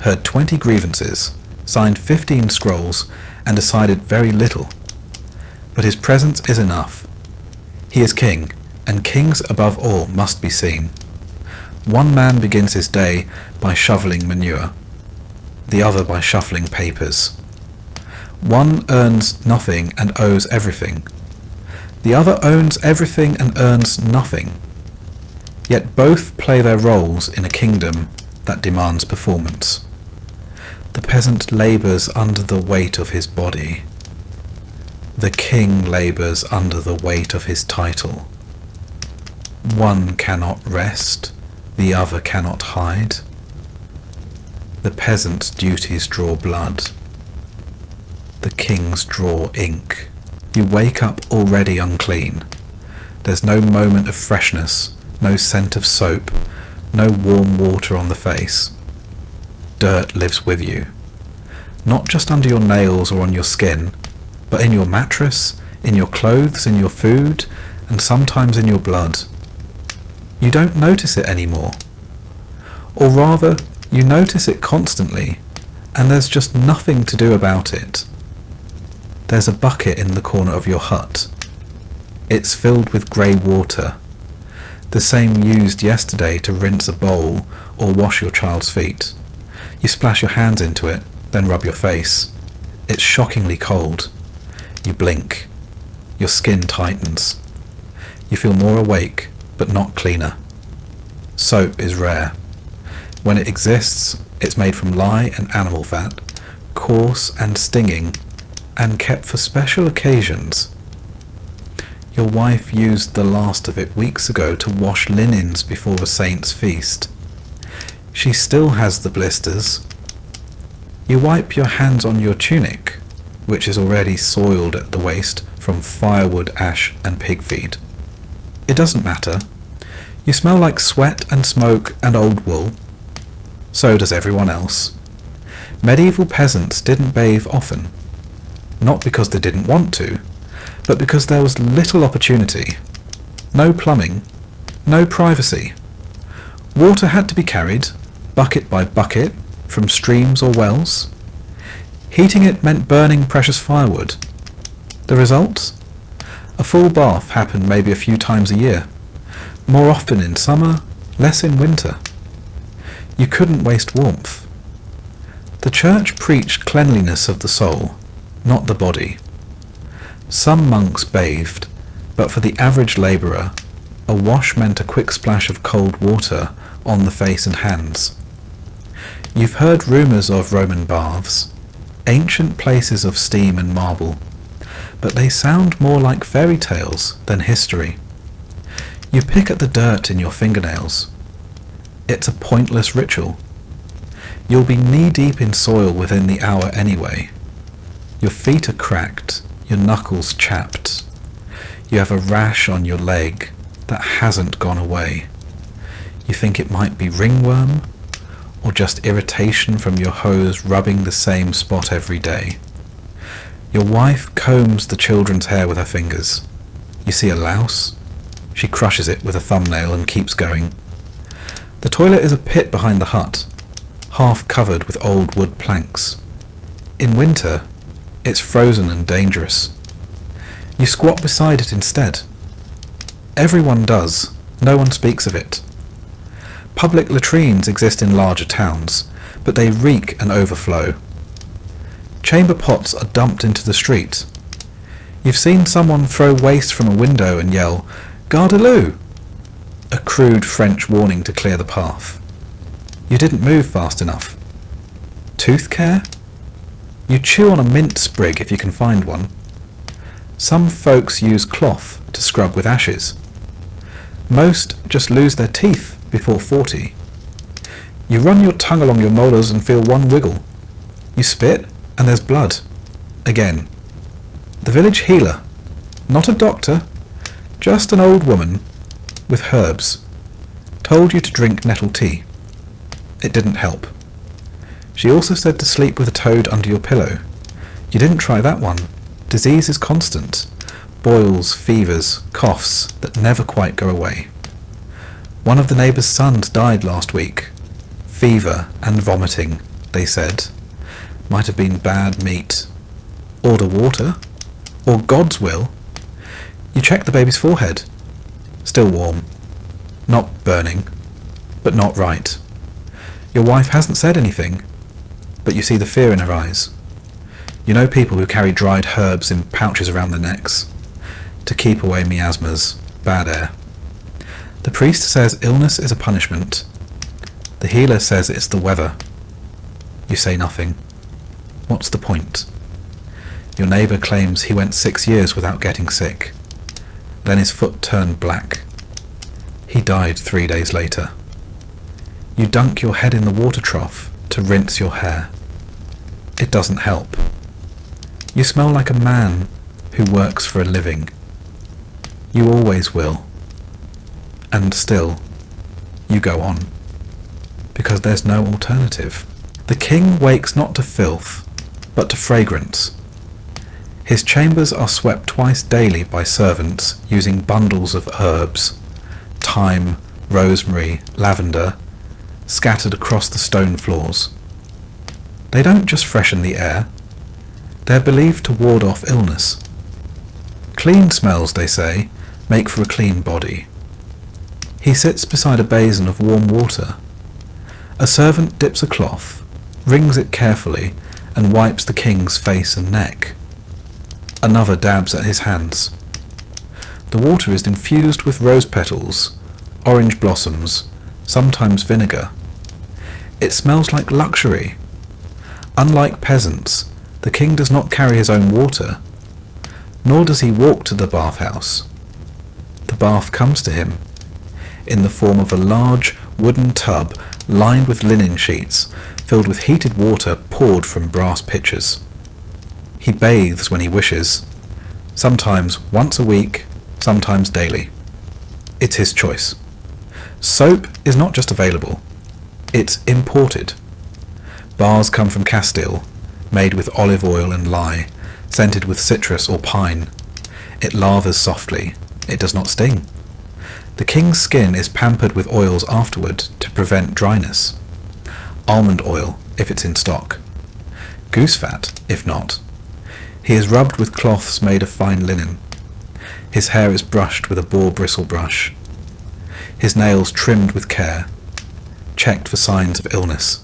[SPEAKER 1] heard 20 grievances, signed 15 scrolls, and decided very little. But his presence is enough. He is king, and kings above all must be seen. One man begins his day by shoveling manure, the other by shuffling papers. One earns nothing and owes everything. The other owns everything and earns nothing. Yet both play their roles in a kingdom that demands performance. The peasant labours under the weight of his body. The king labours under the weight of his title. One cannot rest, the other cannot hide. The peasant's duties draw blood. The king's draw ink. You wake up already unclean. There's no moment of freshness, no scent of soap, no warm water on the face. Dirt lives with you, not just under your nails or on your skin, but in your mattress, in your clothes, in your food, and sometimes in your blood. You don't notice it anymore. Or rather, you notice it constantly, and there's just nothing to do about it. There's a bucket in the corner of your hut. It's filled with grey water, the same used yesterday to rinse a bowl or wash your child's feet. You splash your hands into it, then rub your face. It's shockingly cold. You blink. Your skin tightens. You feel more awake, but not cleaner. Soap is rare. When it exists, it's made from lye and animal fat, coarse and stinging, and kept for special occasions. Your wife used the last of it weeks ago to wash linens before a saint's feast. She still has the blisters. You wipe your hands on your tunic, which is already soiled at the waist from firewood, ash, and pig feed. It doesn't matter. You smell like sweat and smoke and old wool. So does everyone else. Medieval peasants didn't bathe often, not because they didn't want to, but because there was little opportunity. No plumbing, no privacy. Water had to be carried, bucket by bucket, from streams or wells. Heating it meant burning precious firewood. The result? A full bath happened maybe a few times a year, more often in summer, less in winter. You couldn't waste warmth. The church preached cleanliness of the soul, not the body. Some monks bathed, but for the average labourer, a wash meant a quick splash of cold water on the face and hands. You've heard rumours of Roman baths, ancient places of steam and marble, but they sound more like fairy tales than history. You pick at the dirt in your fingernails. It's a pointless ritual. You'll be knee-deep in soil within the hour anyway. Your feet are cracked, your knuckles chapped. You have a rash on your leg that hasn't gone away. You think it might be ringworm, or just irritation from your hose rubbing the same spot every day. Your wife combs the children's hair with her fingers. You see a louse? She crushes it with a thumbnail and keeps going. The toilet is a pit behind the hut, half covered with old wood planks. In winter, it's frozen and dangerous. You squat beside it instead. Everyone does. No one speaks of it. Public latrines exist in larger towns, but they reek and overflow. Chamber pots are dumped into the street. You've seen someone throw waste from a window and yell, "Gardeloo!" a crude French warning to clear the path. You didn't move fast enough. Tooth care? You chew on a mint sprig if you can find one. Some folks use cloth to scrub with ashes. Most just lose their teeth before 40. You run your tongue along your molars and feel one wiggle. You spit and there's blood. Again. The village healer. Not a doctor. Just an old woman with herbs. Told you to drink nettle tea. It didn't help. She also said to sleep with a toad under your pillow. You didn't try that one. Disease is constant. Boils, fevers, coughs that never quite go away. One of the neighbour's sons died last week. Fever and vomiting, they said. Might have been bad meat. Order water. Or God's will. You check the baby's forehead. Still warm. Not burning. But not right. Your wife hasn't said anything, but you see the fear in her eyes. You know people who carry dried herbs in pouches around their necks to keep away miasmas, bad air. The priest says illness is a punishment. The healer says it's the weather. You say nothing. What's the point? Your neighbour claims he went 6 years without getting sick. Then his foot turned black. He died 3 days later. You dunk your head in the water trough to rinse your hair. It doesn't help. You smell like a man who works for a living. You always will. And still, you go on. Because there's no alternative. The king wakes not to filth, but to fragrance. His chambers are swept twice daily by servants using bundles of herbs, thyme, rosemary, lavender, scattered across the stone floors. They don't just freshen the air. They're believed to ward off illness. Clean smells, they say, make for a clean body. He sits beside a basin of warm water. A servant dips a cloth, wrings it carefully, and wipes the king's face and neck. Another dabs at his hands. The water is infused with rose petals, orange blossoms, sometimes vinegar. It smells like luxury. Unlike peasants, the king does not carry his own water, nor does he walk to the bathhouse. The bath comes to him, in the form of a large wooden tub lined with linen sheets, filled with heated water poured from brass pitchers. He bathes when he wishes, sometimes once a week, sometimes daily. It's his choice. Soap is not just available, it's imported. Bars come from Castile, made with olive oil and lye, scented with citrus or pine. It lavers softly, it does not sting. The king's skin is pampered with oils afterward to prevent dryness. Almond oil, if it's in stock. Goose fat, if not. He is rubbed with cloths made of fine linen. His hair is brushed with a boar bristle brush. His nails trimmed with care, checked for signs of illness.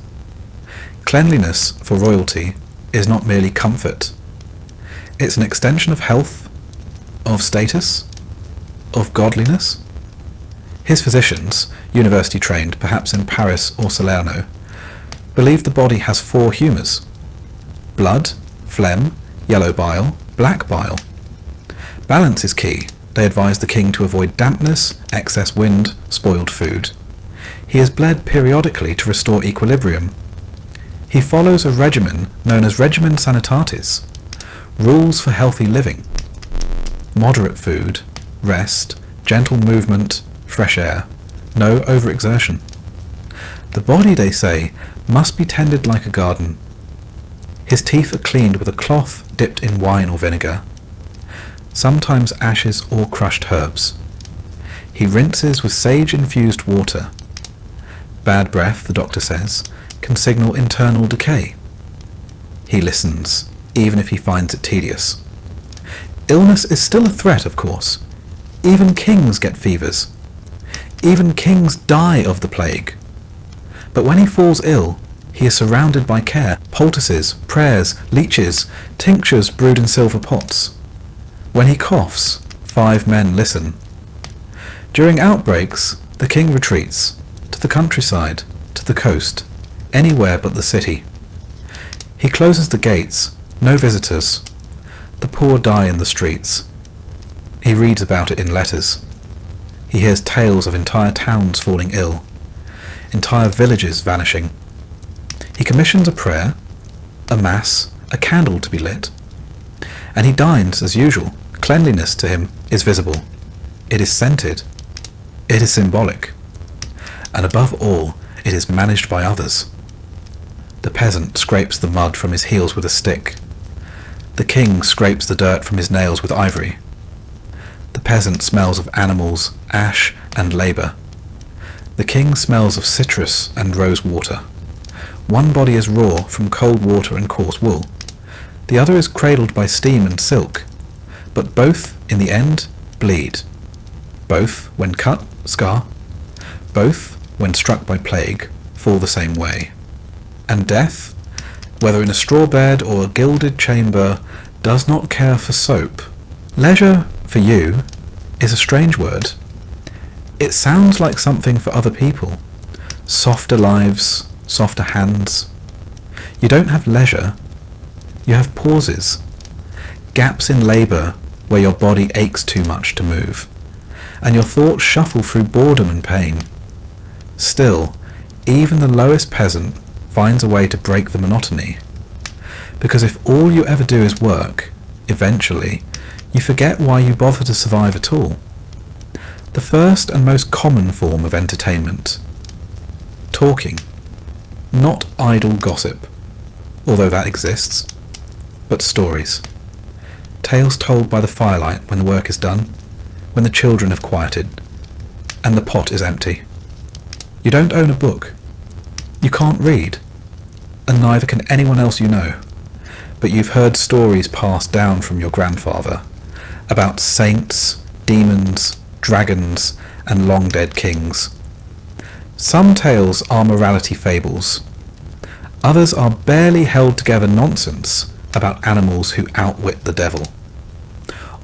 [SPEAKER 1] Cleanliness for royalty is not merely comfort. It's an extension of health, of status, of godliness. His physicians, university trained, perhaps in Paris or Salerno, believe the body has 4 humours: blood, phlegm, yellow bile, black bile. Balance is key. They advise the king to avoid dampness, excess wind, spoiled food. He is bled periodically to restore equilibrium. He follows a regimen known as regimen sanitatis, rules for healthy living. Moderate food, rest, gentle movement, fresh air, no overexertion. The body, they say, must be tended like a garden. His teeth are cleaned with a cloth dipped in wine or vinegar, sometimes ashes or crushed herbs. He rinses with sage-infused water. Bad breath, the doctor says, can signal internal decay. He listens, even if he finds it tedious. Illness is still a threat, of course. Even kings get fevers. Even kings die of the plague. But when he falls ill, he is surrounded by care, poultices, prayers, leeches, tinctures brewed in silver pots. When he coughs, 5 men listen. During outbreaks, the king retreats to the countryside, to the coast, anywhere but the city. He closes the gates, no visitors. The poor die in the streets. He reads about it in letters. He hears tales of entire towns falling ill, entire villages vanishing. He commissions a prayer, a mass, a candle to be lit. And he dines as usual. Cleanliness to him is visible. It is scented. It is symbolic. And above all, it is managed by others. The peasant scrapes the mud from his heels with a stick. The king scrapes the dirt from his nails with ivory. The peasant smells of animals, ash, and labour. The king smells of citrus and rose water. One body is raw from cold water and coarse wool. The other is cradled by steam and silk. But both, in the end, bleed. Both, when cut, scar. Both, when struck by plague, fall the same way. And death, whether in a straw bed or a gilded chamber, does not care for soap. Leisure, for you, is a strange word. It sounds like something for other people. Softer lives, softer hands. You don't have leisure. You have pauses. Gaps in labour where your body aches too much to move, and your thoughts shuffle through boredom and pain. Still, even the lowest peasant finds a way to break the monotony, because if all you ever do is work, eventually you forget why you bother to survive at all. The first and most common form of entertainment. Talking. Not idle gossip, although that exists, but stories. Tales told by the firelight when the work is done, when the children have quieted, and the pot is empty. You don't own a book. You can't read, and neither can anyone else you know, but you've heard stories passed down from your grandfather about saints, demons, dragons, and long-dead kings. Some tales are morality fables. Others are barely held together nonsense about animals who outwit the devil.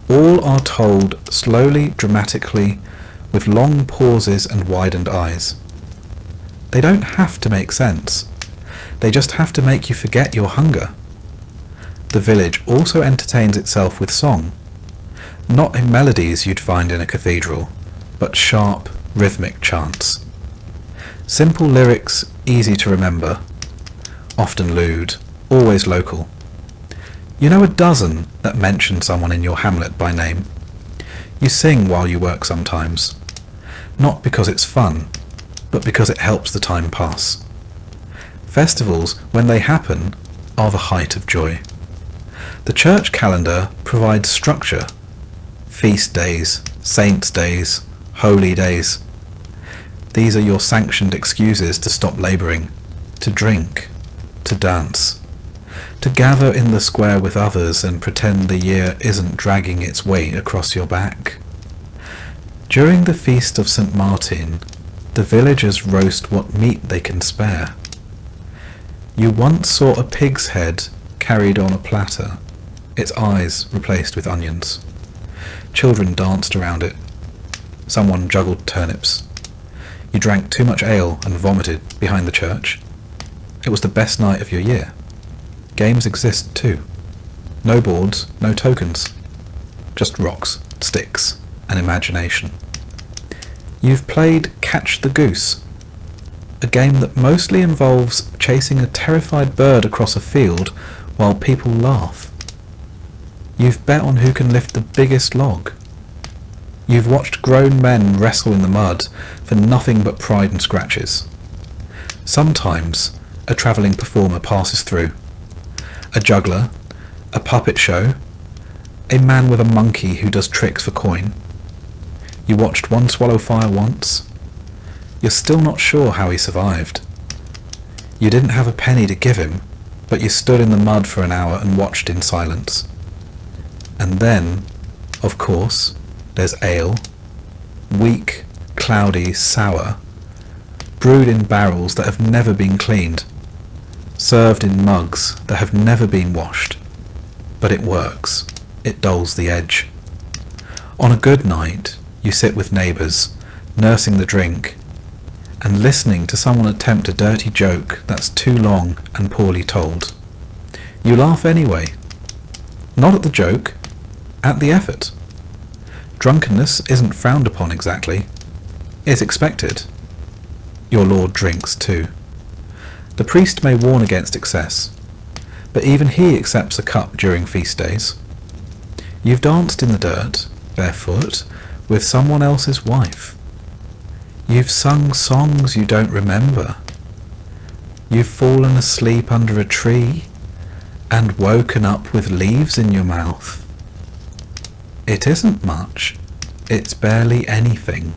[SPEAKER 1] All are told slowly, dramatically, with long pauses and widened eyes. They don't have to make sense. They just have to make you forget your hunger. The village also entertains itself with song, not in melodies you'd find in a cathedral, but sharp, rhythmic chants. Simple lyrics, easy to remember, often lewd, always local. You know a dozen that mention someone in your hamlet by name. You sing while you work sometimes, not because it's fun, but because it helps the time pass. Festivals, when they happen, are the height of joy. The church calendar provides structure. Feast days, saints' days, holy days. These are your sanctioned excuses to stop labouring, to drink, to dance, to gather in the square with others and pretend the year isn't dragging its weight across your back. During the feast of St. Martin, the villagers roast what meat they can spare. You once saw a pig's head carried on a platter, its eyes replaced with onions. Children danced around it. Someone juggled turnips. You drank too much ale and vomited behind the church. It was the best night of your year. Games exist too. No boards, no tokens. Just rocks, sticks, and imagination. You've played Catch the Goose, a game that mostly involves chasing a terrified bird across a field while people laugh. You've bet on who can lift the biggest log. You've watched grown men wrestle in the mud for nothing but pride and scratches. Sometimes a travelling performer passes through. A juggler, a puppet show, a man with a monkey who does tricks for coin. You watched one swallow fire once. You're still not sure how he survived. You didn't have a penny to give him, but you stood in the mud for an hour and watched in silence. And then, of course, there's ale. Weak, cloudy, sour, brewed in barrels that have never been cleaned, served in mugs that have never been washed. But it works. It dulls the edge. On a good night, you sit with neighbours, nursing the drink, and listening to someone attempt a dirty joke that's too long and poorly told. You laugh anyway. Not at the joke, at the effort. Drunkenness isn't frowned upon exactly. It's expected. Your Lord drinks too. The priest may warn against excess, but even he accepts a cup during feast days. You've danced in the dirt, barefoot, with someone else's wife. You've sung songs you don't remember. You've fallen asleep under a tree and woken up with leaves in your mouth. It isn't much. It's barely anything.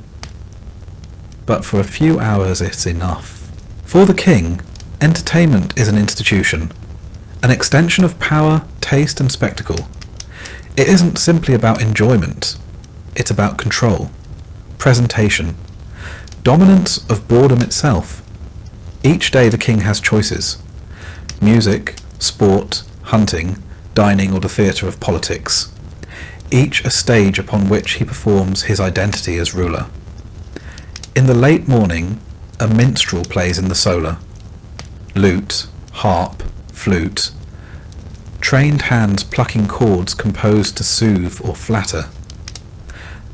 [SPEAKER 1] But for a few hours it's enough. For the king, entertainment is an institution, an extension of power, taste and spectacle. It isn't simply about enjoyment. It's about control, presentation, dominance of boredom itself. Each day the king has choices. Music, sport, hunting, dining or the theatre of politics. Each a stage upon which he performs his identity as ruler. In the late morning, a minstrel plays in the solar. Lute, harp, flute. Trained hands plucking chords composed to soothe or flatter.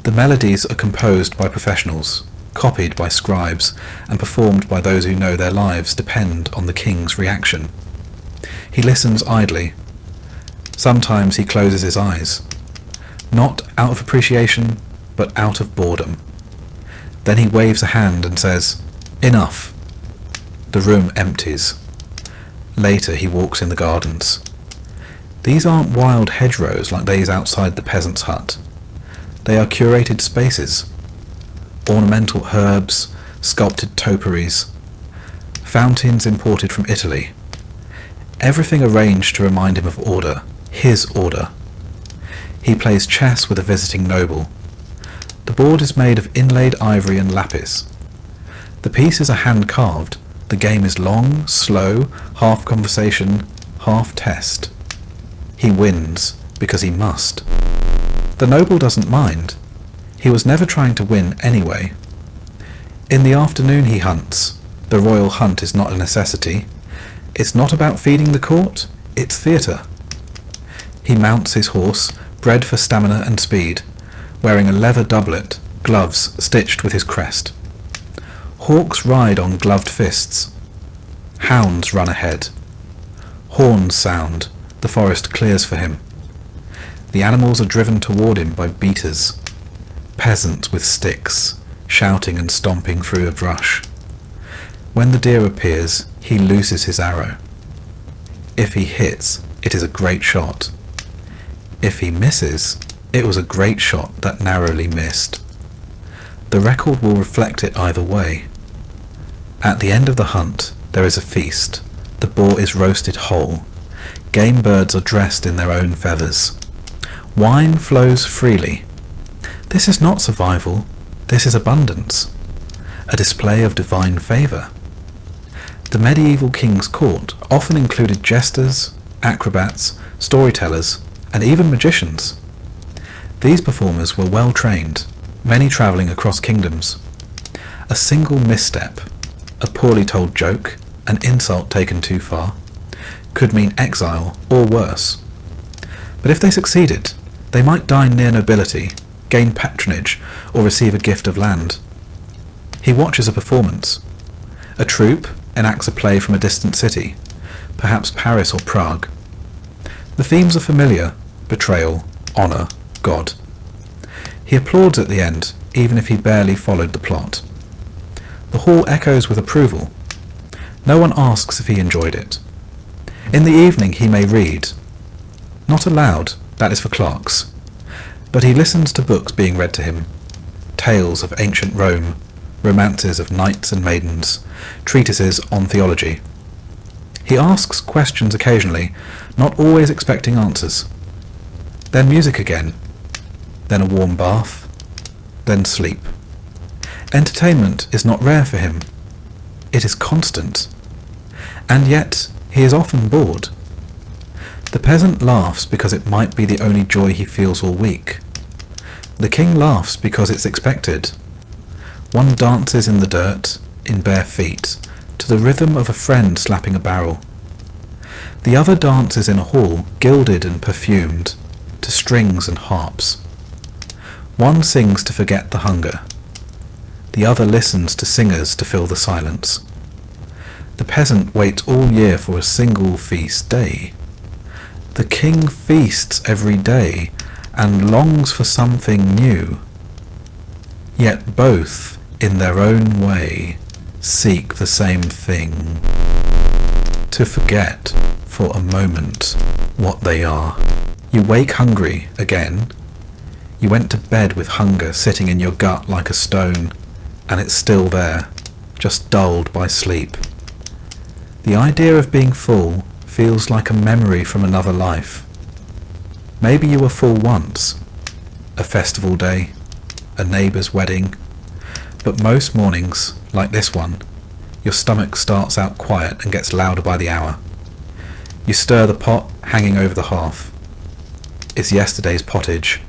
[SPEAKER 1] The melodies are composed by professionals, copied by scribes, and performed by those who know their lives depend on the king's reaction. He listens idly. Sometimes he closes his eyes, not out of appreciation, but out of boredom. Then he waves a hand and says, "Enough." The room empties. Later he walks in the gardens. These aren't wild hedgerows like those outside the peasant's hut. They are curated spaces. Ornamental herbs, sculpted topiaries, fountains imported from Italy. Everything arranged to remind him of order, his order. He plays chess with a visiting noble. The board is made of inlaid ivory and lapis. The pieces are hand-carved. The game is long, slow, half conversation, half test. He wins because he must. The noble doesn't mind. He was never trying to win anyway. In the afternoon he hunts. The royal hunt is not a necessity. It's not about feeding the court, it's theatre. He mounts his horse, bred for stamina and speed, wearing a leather doublet, gloves stitched with his crest. Hawks ride on gloved fists. Hounds run ahead. Horns sound. The forest clears for him. The animals are driven toward him by beaters. Peasants with sticks, shouting and stomping through a brush. When the deer appears, he looses his arrow. If he hits, it is a great shot. If he misses, it was a great shot that narrowly missed. The record will reflect it either way. At the end of the hunt, there is a feast. The boar is roasted whole. Game birds are dressed in their own feathers. Wine flows freely. This is not survival, this is abundance, a display of divine favour. The medieval king's court often included jesters, acrobats, storytellers, and even magicians. These performers were well trained, many travelling across kingdoms. A single misstep, a poorly told joke, an insult taken too far, could mean exile or worse. But if they succeeded, they might dine near nobility, gain patronage, or receive a gift of land. He watches a performance. A troupe enacts a play from a distant city, perhaps Paris or Prague. The themes are familiar: betrayal, honour, God. He applauds at the end, even if he barely followed the plot. The hall echoes with approval. No one asks if he enjoyed it. In the evening he may read. Not aloud, that is for clerks. But he listens to books being read to him. Tales of ancient Rome, romances of knights and maidens, treatises on theology. He asks questions occasionally, not always expecting answers. Then music again. Then a warm bath. Then sleep. Entertainment is not rare for him. It is constant. And yet he is often bored. The peasant laughs because it might be the only joy he feels all week. The king laughs because it's expected. One dances in the dirt, in bare feet, to the rhythm of a friend slapping a barrel. The other dances in a hall, gilded and perfumed, to strings and harps. One sings to forget the hunger. The other listens to singers to fill the silence. The peasant waits all year for a single feast day. The king feasts every day and longs for something new. Yet both, in their own way, seek the same thing: to forget for a moment what they are. You wake hungry again. You went to bed with hunger sitting in your gut like a stone, and it's still there, just dulled by sleep. The idea of being full feels like a memory from another life. Maybe you were full once, a festival day, a neighbour's wedding, but most mornings, like this one, your stomach starts out quiet and gets louder by the hour. You stir the pot hanging over the hearth. It's yesterday's pottage,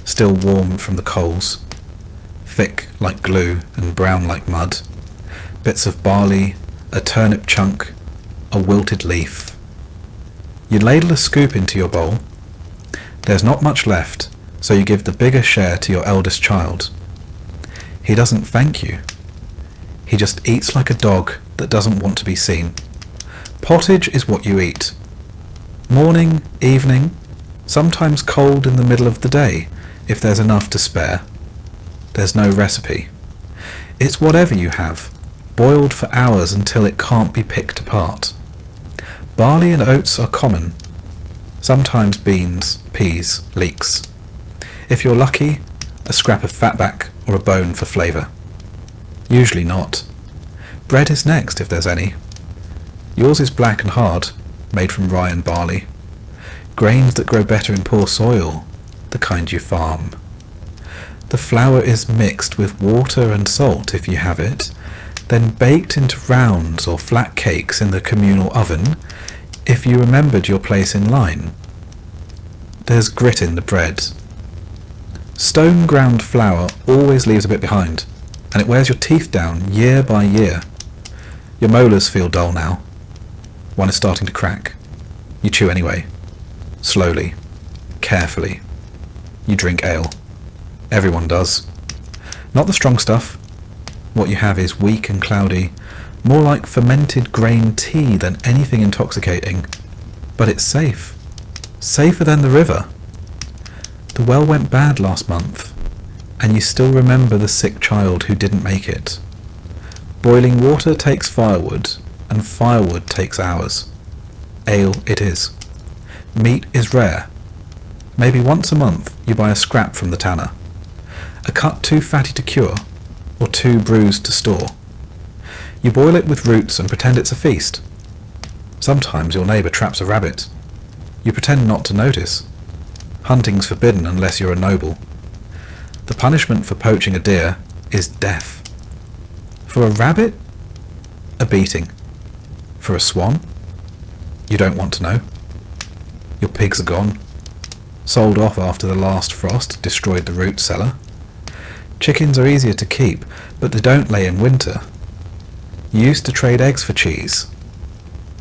[SPEAKER 1] still warm from the coals, thick like glue and brown like mud, bits of barley, a turnip chunk, a wilted leaf. You ladle a scoop into your bowl. There's not much left, so you give the bigger share to your eldest child. He doesn't thank you. He just eats like a dog that doesn't want to be seen. Pottage is what you eat. Morning, evening, sometimes cold in the middle of the day, if there's enough to spare. There's no recipe. It's whatever you have, boiled for hours until it can't be picked apart. Barley and oats are common. Sometimes beans, peas, leeks. If you're lucky, a scrap of fatback or a bone for flavour. Usually not. Bread is next if there's any. Yours is black and hard, made from rye and barley. Grains that grow better in poor soil, the kind you farm. The flour is mixed with water and salt if you have it, then baked into rounds or flat cakes in the communal oven if you remembered your place in line. There's grit in the bread. Stone ground flour always leaves a bit behind, and it wears your teeth down year by year. Your molars feel dull now. One is starting to crack. You chew anyway. Slowly. Carefully. You drink ale. Everyone does. Not the strong stuff. What you have is weak and cloudy, more like fermented grain tea than anything intoxicating. But it's safe. Safer than the river. The well went bad last month, and you still remember the sick child who didn't make it. Boiling water takes firewood, and firewood takes hours. Ale it is. Meat is rare. Maybe once a month you buy a scrap from the tanner. A cut too fatty to cure, or too bruised to store. You boil it with roots and pretend it's a feast. Sometimes your neighbour traps a rabbit. You pretend not to notice. Hunting's forbidden unless you're a noble. The punishment for poaching a deer is death. For a rabbit? A beating. For a swan? You don't want to know. Your pigs are gone. Sold off after the last frost destroyed the root cellar. Chickens are easier to keep, but they don't lay in winter. You used to trade eggs for cheese.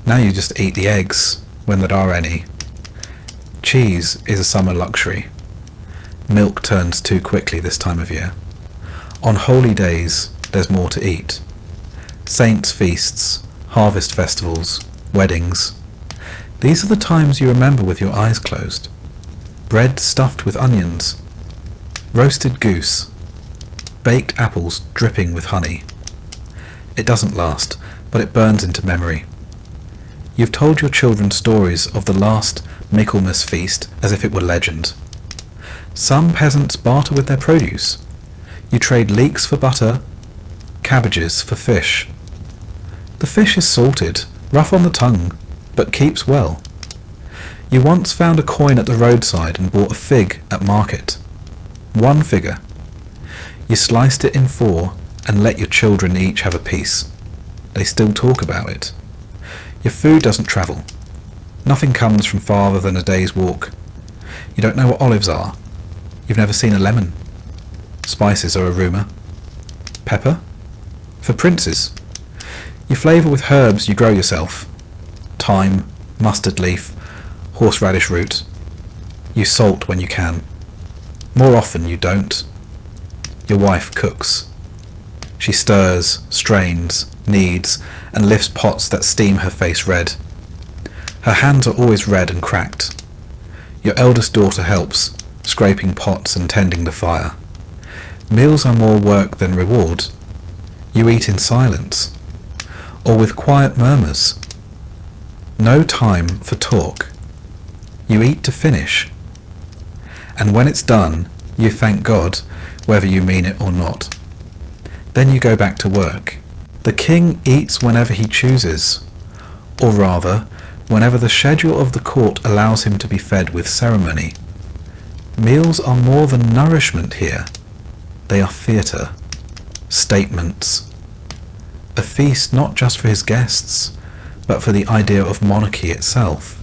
[SPEAKER 1] Now you just eat the eggs, when there are any. Cheese is a summer luxury. Milk turns too quickly this time of year. On holy days, there's more to eat. Saints' feasts, harvest festivals, weddings. These are the times you remember with your eyes closed. Bread stuffed with onions. Roasted goose. Baked apples dripping with honey. It doesn't last, but it burns into memory. You've told your children stories of the last Michaelmas feast as if it were legend. Some peasants barter with their produce. You trade leeks for butter, cabbages for fish. The fish is salted, rough on the tongue, but keeps well. You once found a coin at the roadside and bought a fig at market. One figure. You sliced it in 4 and let your children each have a piece. They still talk about it. Your food doesn't travel. Nothing comes from farther than a day's walk. You don't know what olives are. You've never seen a lemon. Spices are a rumour. Pepper? For princes. You flavour with herbs you grow yourself. Thyme, mustard leaf, horseradish root. You salt when you can. More often you don't. Your wife cooks. She stirs, strains, kneads, and lifts pots that steam her face red. Her hands are always red and cracked. Your eldest daughter helps, scraping pots and tending the fire. Meals are more work than reward. You eat in silence, or with quiet murmurs. No time for talk. You eat to finish. And when it's done, you thank God, whether you mean it or not. Then you go back to work. The king eats whenever he chooses, or rather, whenever the schedule of the court allows him to be fed with ceremony. Meals are more than nourishment here. They are theatre, statements. A feast not just for his guests, but for the idea of monarchy itself.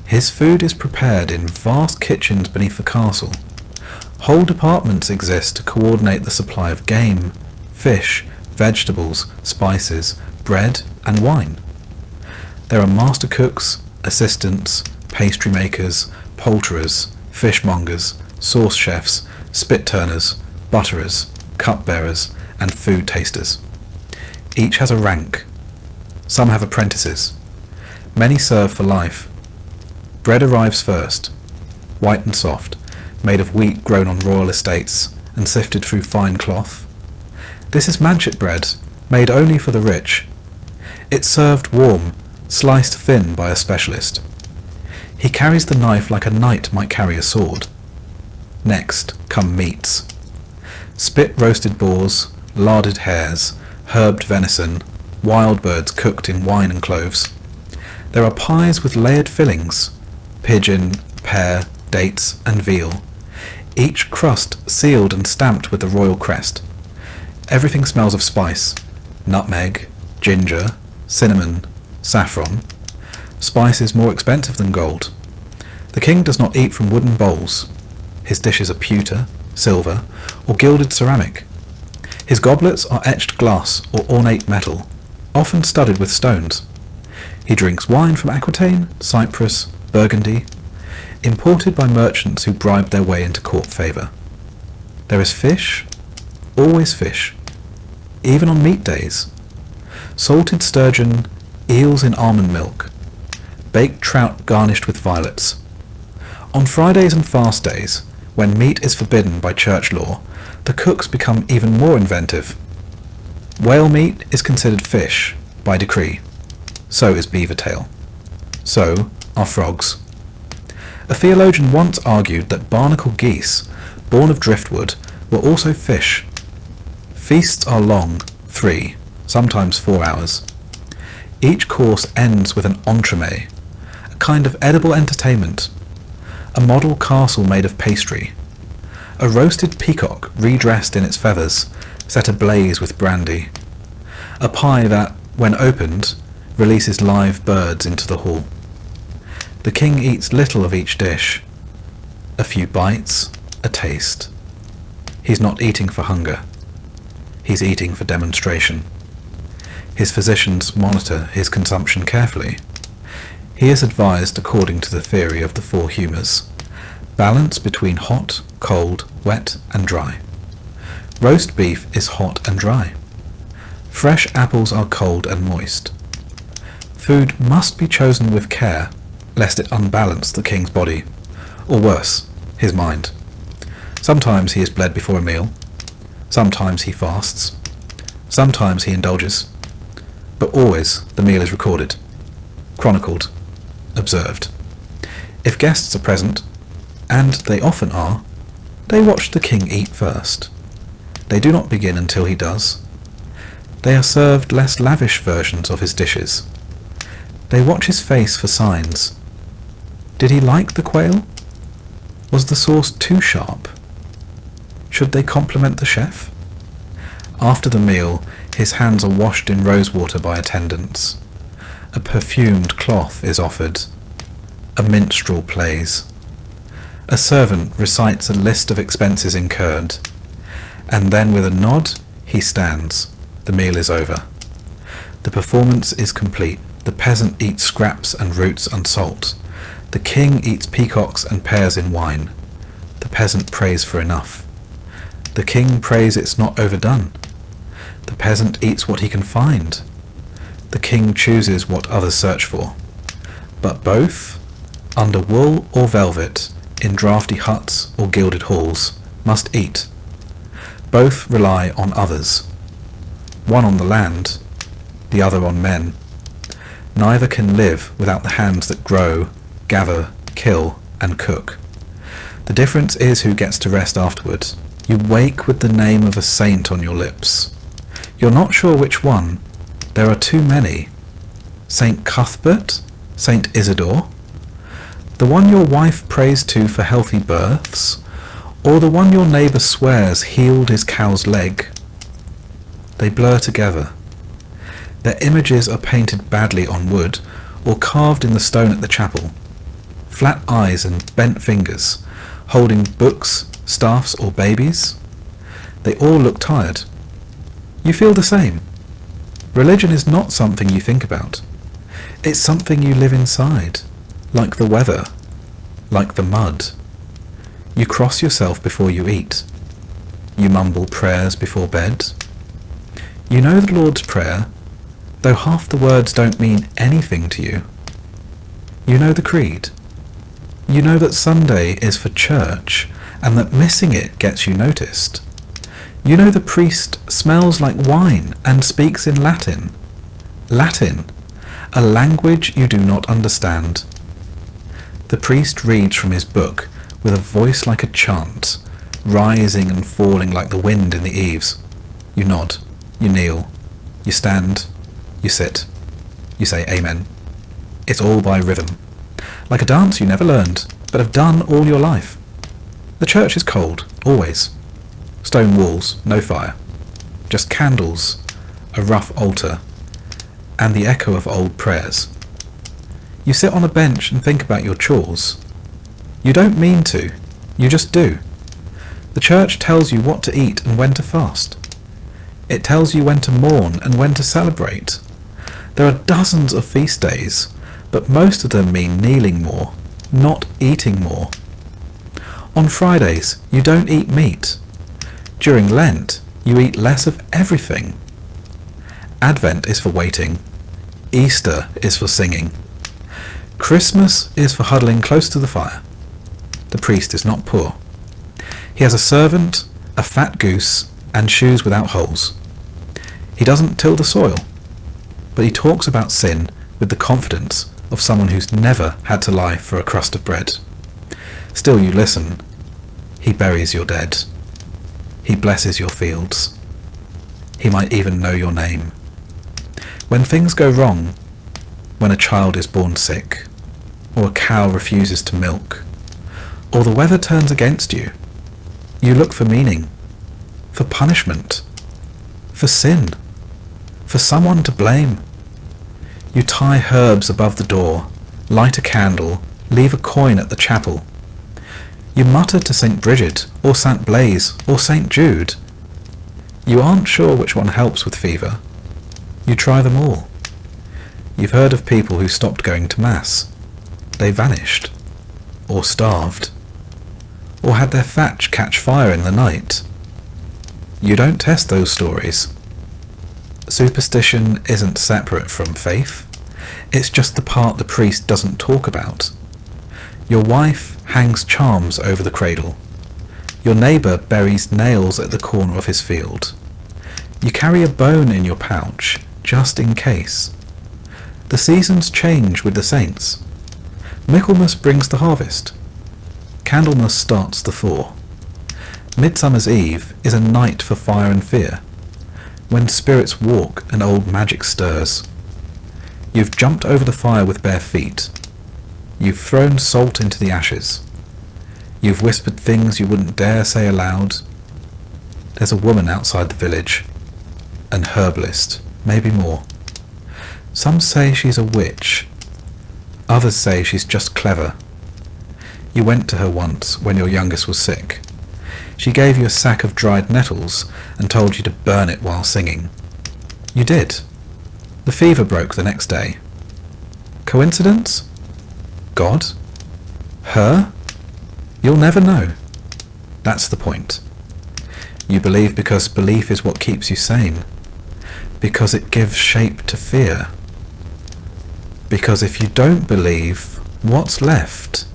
[SPEAKER 1] His food is prepared in vast kitchens beneath the castle. Whole departments exist to coordinate the supply of game, fish, vegetables, spices, bread, and wine. There are master cooks, assistants, pastry makers, poulterers, fishmongers, sauce chefs, spit turners, butterers, cupbearers, and food tasters. Each has a rank. Some have apprentices. Many serve for life. Bread arrives first, white and soft, made of wheat grown on royal estates and sifted through fine cloth. This is manchet bread, made only for the rich. It's served warm, sliced thin by a specialist. He carries the knife like a knight might carry a sword. Next come meats. Spit roasted boars, larded hares, herbed venison, wild birds cooked in wine and cloves. There are pies with layered fillings, pigeon, pear, dates, and veal, each crust sealed and stamped with the royal crest. Everything smells of spice, nutmeg, ginger, cinnamon, saffron. Spice is more expensive than gold. The king does not eat from wooden bowls. His dishes are pewter, silver, or gilded ceramic. His goblets are etched glass or ornate metal, often studded with stones. He drinks wine from Aquitaine, Cyprus, Burgundy, imported by merchants who bribe their way into court favour. There is fish, always fish, even on meat days. Salted sturgeon, eels in almond milk, baked trout garnished with violets. On Fridays and fast days, when meat is forbidden by church law, the cooks become even more inventive. Whale meat is considered fish by decree. So is beaver tail. So are frogs. A theologian once argued that barnacle geese, born of driftwood, were also fish. Feasts are long, 3, sometimes 4 hours. Each course ends with an entremet, a kind of edible entertainment. A model castle made of pastry. A roasted peacock redressed in its feathers, set ablaze with brandy. A pie that, when opened, releases live birds into the hall. The king eats little of each dish. A few bites, a taste. He's not eating for hunger. He's eating for demonstration. His physicians monitor his consumption carefully. He is advised according to the theory of the 4 humours. Balance between hot, cold, wet, and dry. Roast beef is hot and dry. Fresh apples are cold and moist. Food must be chosen with care, lest it unbalance the king's body, or worse, his mind. Sometimes he is bled before a meal. Sometimes he fasts. Sometimes he indulges. But always the meal is recorded, chronicled, observed. If guests are present, and they often are, they watch the king eat first. They do not begin until he does. They are served less lavish versions of his dishes. They watch his face for signs. Did he like the quail? Was the sauce too sharp? Should they compliment the chef? After the meal, his hands are washed in rosewater by attendants. A perfumed cloth is offered. A minstrel plays. A servant recites a list of expenses incurred, and then with a nod he stands. The meal is over. The performance is complete. The peasant eats scraps and roots and salt. The king eats peacocks and pears in wine. The peasant prays for enough. The king prays it's not overdone. The peasant eats what he can find. The king chooses what others search for. But both, under wool or velvet, in draughty huts or gilded halls, must eat. Both rely on others. One on the land, the other on men. Neither can live without the hands that grow, gather, kill, and cook. The difference is who gets to rest afterwards. You wake with the name of a saint on your lips. You're not sure which one. There are too many. Saint Cuthbert? Saint Isidore? The one your wife prays to for healthy births? Or the one your neighbour swears healed his cow's leg? They blur together. Their images are painted badly on wood or carved in the stone at the chapel. Flat eyes and bent fingers, holding books, staffs or babies. They all look tired. You feel the same. Religion is not something you think about. It's something you live inside, like the weather, like the mud. You cross yourself before you eat. You mumble prayers before bed. You know the Lord's Prayer, though half the words don't mean anything to you. You know the Creed. You know that Sunday is for church, and that missing it gets you noticed. You know the priest smells like wine and speaks in Latin. Latin, a language you do not understand. The priest reads from his book with a voice like a chant, rising and falling like the wind in the eaves. You nod, you kneel, you stand, you sit, you say amen. It's all by rhythm, like a dance you never learned, but have done all your life. The church is cold, always. Stone walls, no fire. Just candles, a rough altar, and the echo of old prayers. You sit on a bench and think about your chores. You don't mean to, you just do. The church tells you what to eat and when to fast. It tells you when to mourn and when to celebrate. There are dozens of feast days, but most of them mean kneeling more, not eating more. On Fridays, you don't eat meat. During Lent, you eat less of everything. Advent is for waiting. Easter is for singing. Christmas is for huddling close to the fire. The priest is not poor. He has a servant, a fat goose, and shoes without holes. He doesn't till the soil, but he talks about sin with the confidence of someone who's never had to lie for a crust of bread. Still you listen. He buries your dead. He blesses your fields. He might even know your name. When things go wrong, when a child is born sick, or a cow refuses to milk, or the weather turns against you, you look for meaning, for punishment, for sin, for someone to blame. You tie herbs above the door, light a candle, leave a coin at the chapel. You mutter to St. Bridget, or St. Blaise, or St. Jude. You aren't sure which one helps with fever. You try them all. You've heard of people who stopped going to Mass. They vanished, or starved, or had their thatch catch fire in the night. You don't test those stories. Superstition isn't separate from faith. It's just the part the priest doesn't talk about. Your wife hangs charms over the cradle. Your neighbour buries nails at the corner of his field. You carry a bone in your pouch, just in case. The seasons change with the saints. Michaelmas brings the harvest. Candlemas starts the thaw. Midsummer's Eve is a night for fire and fear, when spirits walk and old magic stirs. You've jumped over the fire with bare feet. You've thrown salt into the ashes. You've whispered things you wouldn't dare say aloud. There's a woman outside the village, an herbalist, maybe more. Some say she's a witch. Others say she's just clever. You went to her once when your youngest was sick. She gave you a sack of dried nettles and told you to burn it while singing. You did. The fever broke the next day. Coincidence? God? Her? You'll never know. That's the point. You believe because belief is what keeps you sane. Because it gives shape to fear. Because if you don't believe, what's left?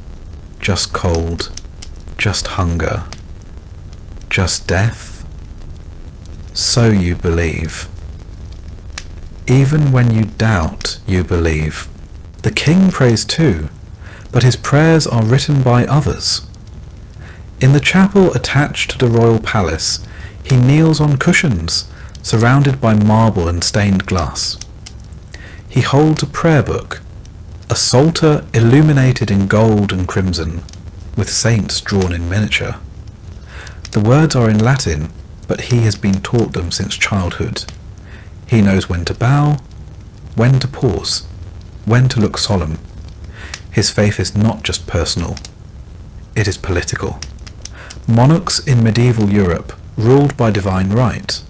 [SPEAKER 1] Just cold, just hunger, just death? So you believe. Even when you doubt, you believe. The king prays too, but his prayers are written by others. In the chapel attached to the royal palace, he kneels on cushions, surrounded by marble and stained glass. He holds a prayer book, a psalter illuminated in gold and crimson, with saints drawn in miniature. The words are in Latin, but he has been taught them since childhood. He knows when to bow, when to pause, when to look solemn. His faith is not just personal, it is political. Monarchs in medieval Europe ruled by divine right,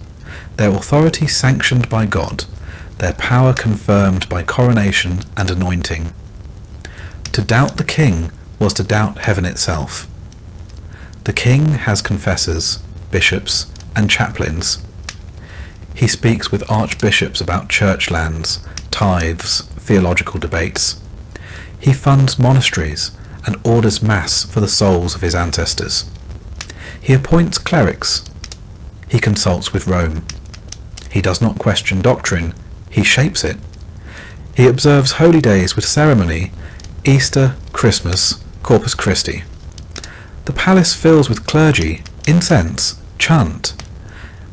[SPEAKER 1] their authority sanctioned by God, their power confirmed by coronation and anointing. To doubt the king was to doubt heaven itself. The king has confessors, bishops, and chaplains. He speaks with archbishops about church lands, tithes, theological debates. He funds monasteries and orders mass for the souls of his ancestors. He appoints clerics. He consults with Rome. He does not question doctrine, he shapes it. He observes holy days with ceremony, Easter, Christmas, Corpus Christi. The palace fills with clergy, incense, chant.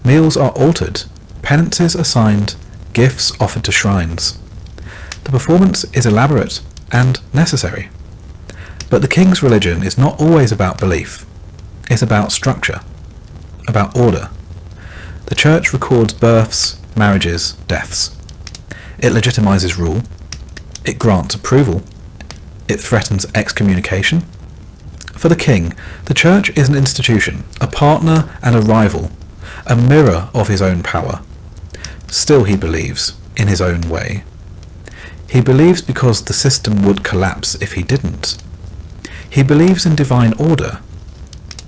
[SPEAKER 1] Meals are altered, penances assigned, gifts offered to shrines. The performance is elaborate and necessary. But the king's religion is not always about belief. It's about structure, about order. The church records births, marriages, deaths. It legitimizes rule. It grants approval. It threatens excommunication. For the king, the church is an institution, a partner and a rival, a mirror of his own power. Still he believes, in his own way. He believes because the system would collapse if he didn't. He believes in divine order,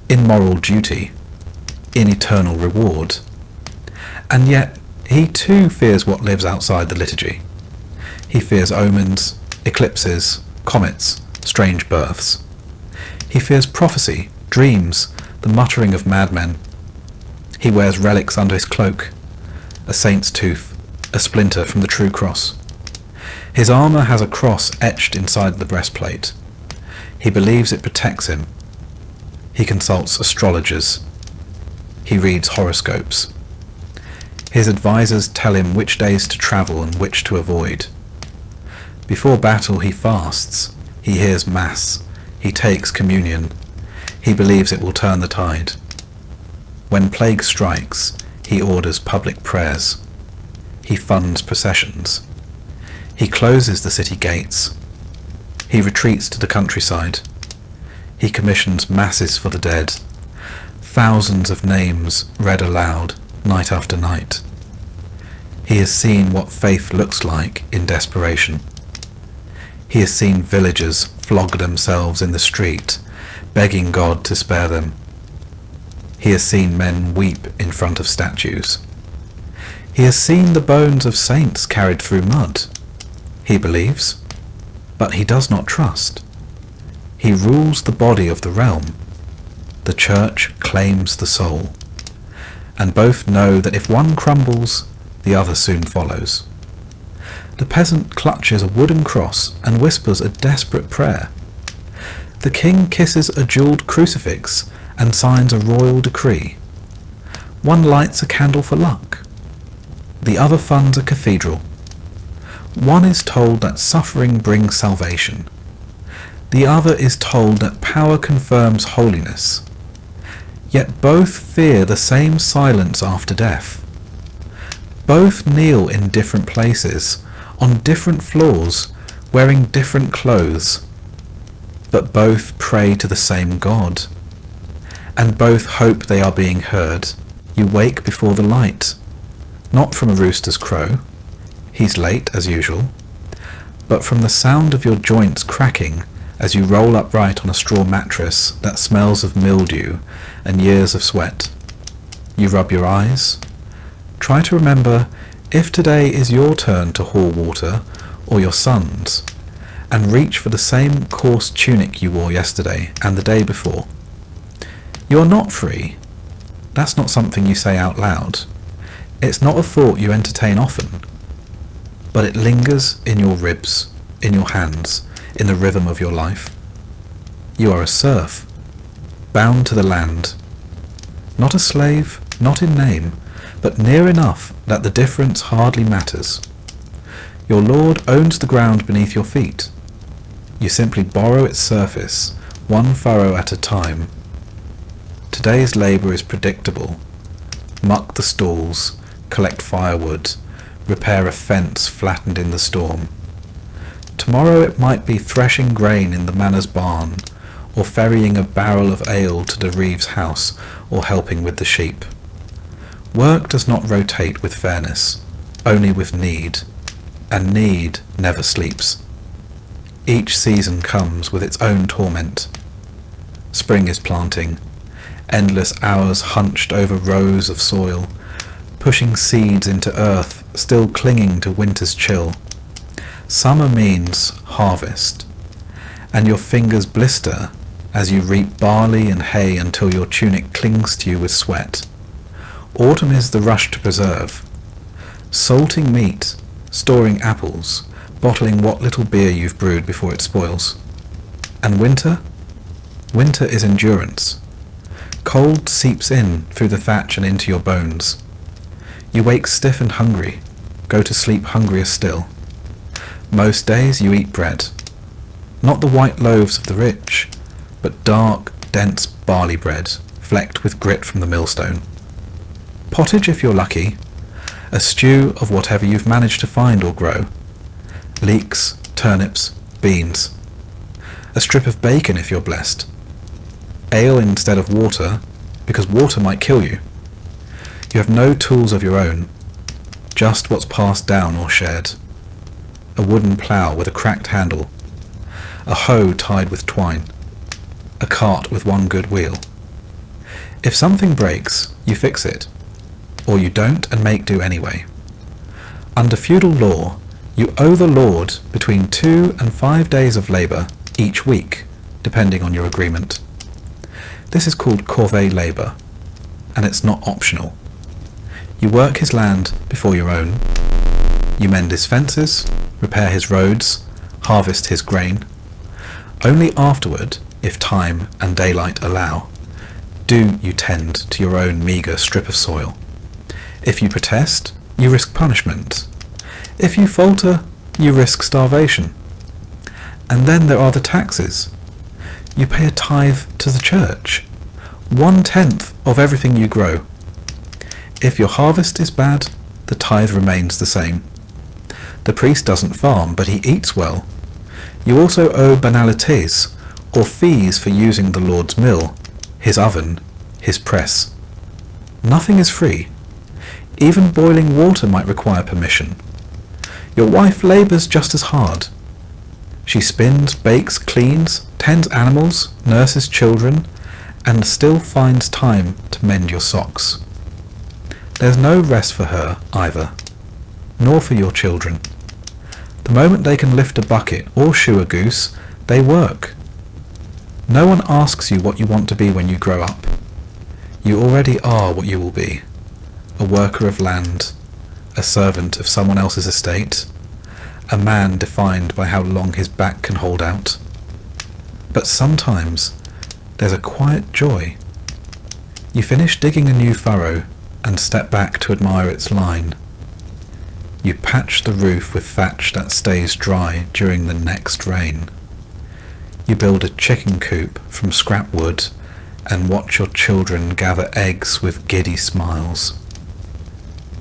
[SPEAKER 1] in moral duty, in eternal reward. And yet, he too fears what lives outside the liturgy. He fears omens, eclipses, comets, strange births. He fears prophecy, dreams, the muttering of madmen. He wears relics under his cloak, a saint's tooth, a splinter from the true cross. His armour has a cross etched inside the breastplate. He believes it protects him. He consults astrologers. He reads horoscopes. His advisors tell him which days to travel and which to avoid. Before battle he fasts. He hears mass. He takes communion. He believes it will turn the tide. When plague strikes, he orders public prayers. He funds processions. He closes the city gates. He retreats to the countryside. He commissions masses for the dead. Thousands of names read aloud, night after night. He has seen what faith looks like in desperation. He has seen villagers flog themselves in the street, begging God to spare them. He has seen men weep in front of statues. He has seen the bones of saints carried through mud. He believes, but he does not trust. He rules the body of the realm. The church claims the soul. And both know that if one crumbles, the other soon follows. The peasant clutches a wooden cross and whispers a desperate prayer. The king kisses a jewelled crucifix and signs a royal decree. One lights a candle for luck. The other funds a cathedral. One is told that suffering brings salvation. The other is told that power confirms holiness. Yet both fear the same silence after death. Both kneel in different places, on different floors, wearing different clothes. but both pray to the same God, and both hope they are being heard. You wake before the light, not from a rooster's crow, he's late as usual, but from the sound of your joints cracking as you roll upright on a straw mattress that smells of mildew and years of sweat. You rub your eyes. Try to remember if today is your turn to haul water or your son's, and reach for the same coarse tunic you wore yesterday and the day before. You are not free. That's not something you say out loud. It's not a thought you entertain often, but it lingers in your ribs, in your hands, in the rhythm of your life. You are a serf, bound to the land, not a slave, not in name, but near enough that the difference hardly matters. Your Lord owns the ground beneath your feet. You simply borrow its surface, one furrow at a time. Today's labour is predictable. Muck the stalls, collect firewood, repair a fence flattened in the storm. Tomorrow it might be threshing grain in the manor's barn, or ferrying a barrel of ale to the Reeves' house, or helping with the sheep. Work does not rotate with fairness, only with need, and need never sleeps. Each season comes with its own torment. Spring is planting, endless hours hunched over rows of soil, pushing seeds into earth still clinging to winter's chill. Summer means harvest, and your fingers blister as you reap barley and hay until your tunic clings to you with sweat. Autumn is the rush to preserve, salting meat, storing apples, bottling what little beer you've brewed before it spoils. And winter? Winter is endurance. Cold seeps in through the thatch and into your bones. You wake stiff and hungry, go to sleep hungrier still. Most days you eat bread, not the white loaves of the rich, but dark, dense barley bread, flecked with grit from the millstone. Pottage if you're lucky, a stew of whatever you've managed to find or grow. Leeks, turnips, beans. A strip of bacon if you're blessed. Ale instead of water, because water might kill you. You have no tools of your own, just what's passed down or shared. A wooden plough with a cracked handle, a hoe tied with twine, a cart with one good wheel. If something breaks, you fix it, or you don't and make do anyway. Under feudal law, you owe the lord between 2 and 5 days of labour each week, depending on your agreement. This is called corvée labour, and it's not optional. You work his land before your own. You mend his fences, repair his roads, harvest his grain. Only afterward, if time and daylight allow, do you tend to your own meagre strip of soil. If you protest, you risk punishment. If you falter, you risk starvation. And then there are the taxes. You pay a tithe to the church, 1/10 of everything you grow. If your harvest is bad, the tithe remains the same. The priest doesn't farm, but he eats well. You also owe banalités, or fees for using the Lord's mill, his oven, his press. Nothing is free. Even boiling water might require permission. Your wife labours just as hard. She spins, bakes, cleans, tends animals, nurses children, and still finds time to mend your socks. There's no rest for her either, nor for your children. The moment they can lift a bucket or shoe a goose, they work. No one asks you what you want to be when you grow up. You already are what you will be, a worker of land, a servant of someone else's estate, a man defined by how long his back can hold out. But sometimes there's a quiet joy. You finish digging a new furrow and step back to admire its line. You patch the roof with thatch that stays dry during the next rain. You build a chicken coop from scrap wood and watch your children gather eggs with giddy smiles.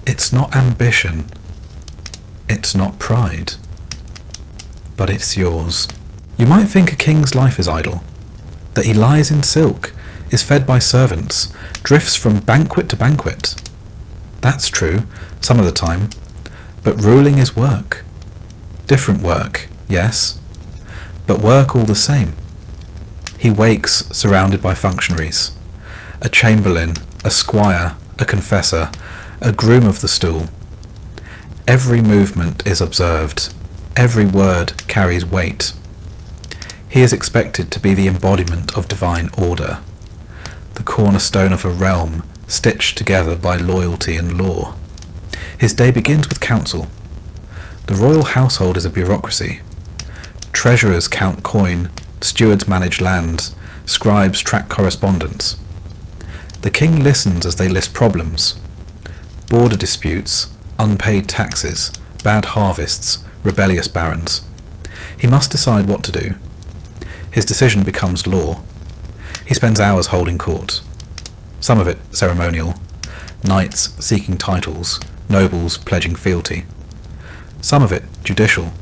[SPEAKER 1] It's not ambition, it's not pride, but it's yours. You might think a king's life is idle, that he lies in silk, is fed by servants, drifts from banquet to banquet. That's true, some of the time, but ruling is work. Different work, yes, but work all the same. He wakes surrounded by functionaries, a chamberlain, a squire, a confessor, a groom of the stool. Every movement is observed, every word carries weight. He is expected to be the embodiment of divine order, the cornerstone of a realm stitched together by loyalty and law. His day begins with council. The royal household is a bureaucracy. Treasurers count coin, stewards manage land, scribes track correspondence. The king listens as they list problems: border disputes, unpaid taxes, bad harvests, rebellious barons. He must decide what to do. His decision becomes law. He spends hours holding court, some of it ceremonial, knights seeking titles, nobles pledging fealty. Some of it judicial,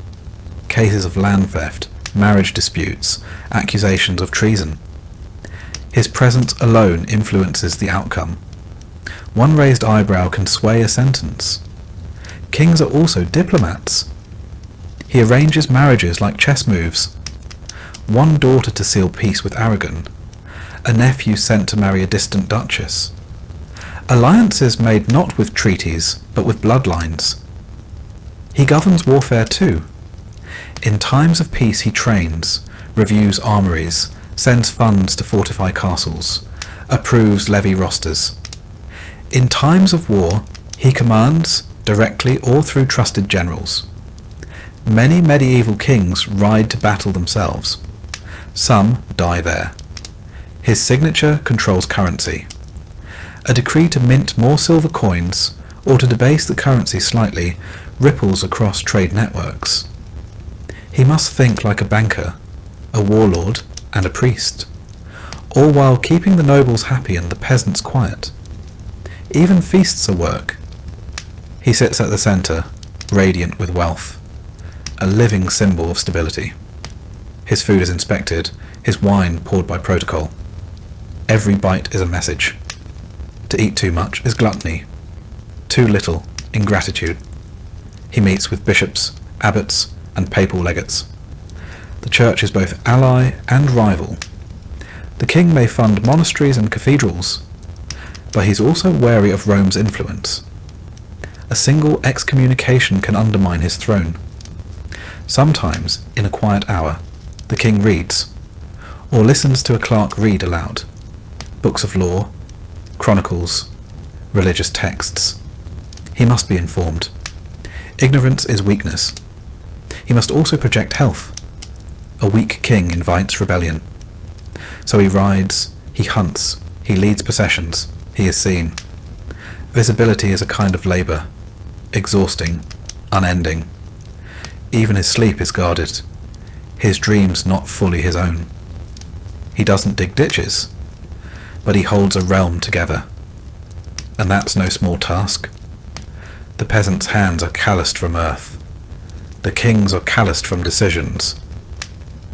[SPEAKER 1] cases of land theft, marriage disputes, accusations of treason. His presence alone influences the outcome. One raised eyebrow can sway a sentence. Kings are also diplomats. He arranges marriages like chess moves. One daughter to seal peace with Aragon, a nephew sent to marry a distant duchess. Alliances made not with treaties, but with bloodlines. He governs warfare too. In times of peace he trains, reviews armories, sends funds to fortify castles, approves levy rosters. In times of war, he commands, directly or through trusted generals. Many medieval kings ride to battle themselves. Some die there. His signature controls currency. A decree to mint more silver coins, or to debase the currency slightly, ripples across trade networks. He must think like a banker, a warlord, and a priest, all while keeping the nobles happy and the peasants quiet. Even feasts are work. He sits at the centre, radiant with wealth, a living symbol of stability. His food is inspected, his wine poured by protocol. Every bite is a message. To eat too much is gluttony. Too little, ingratitude. He meets with bishops, abbots, and papal legates. The church is both ally and rival. The king may fund monasteries and cathedrals, but he's also wary of Rome's influence. A single excommunication can undermine his throne. Sometimes, in a quiet hour, the king reads, or listens to a clerk read aloud, books of law, chronicles, religious texts. He must be informed. Ignorance is weakness. He must also project health. A weak king invites rebellion. So he rides, he hunts, he leads processions, he is seen. Visibility is a kind of labour, exhausting, unending. Even his sleep is guarded, his dreams not fully his own. He doesn't dig ditches, but he holds a realm together. And that's no small task. The peasants' hands are calloused from earth. The king's are calloused from decisions.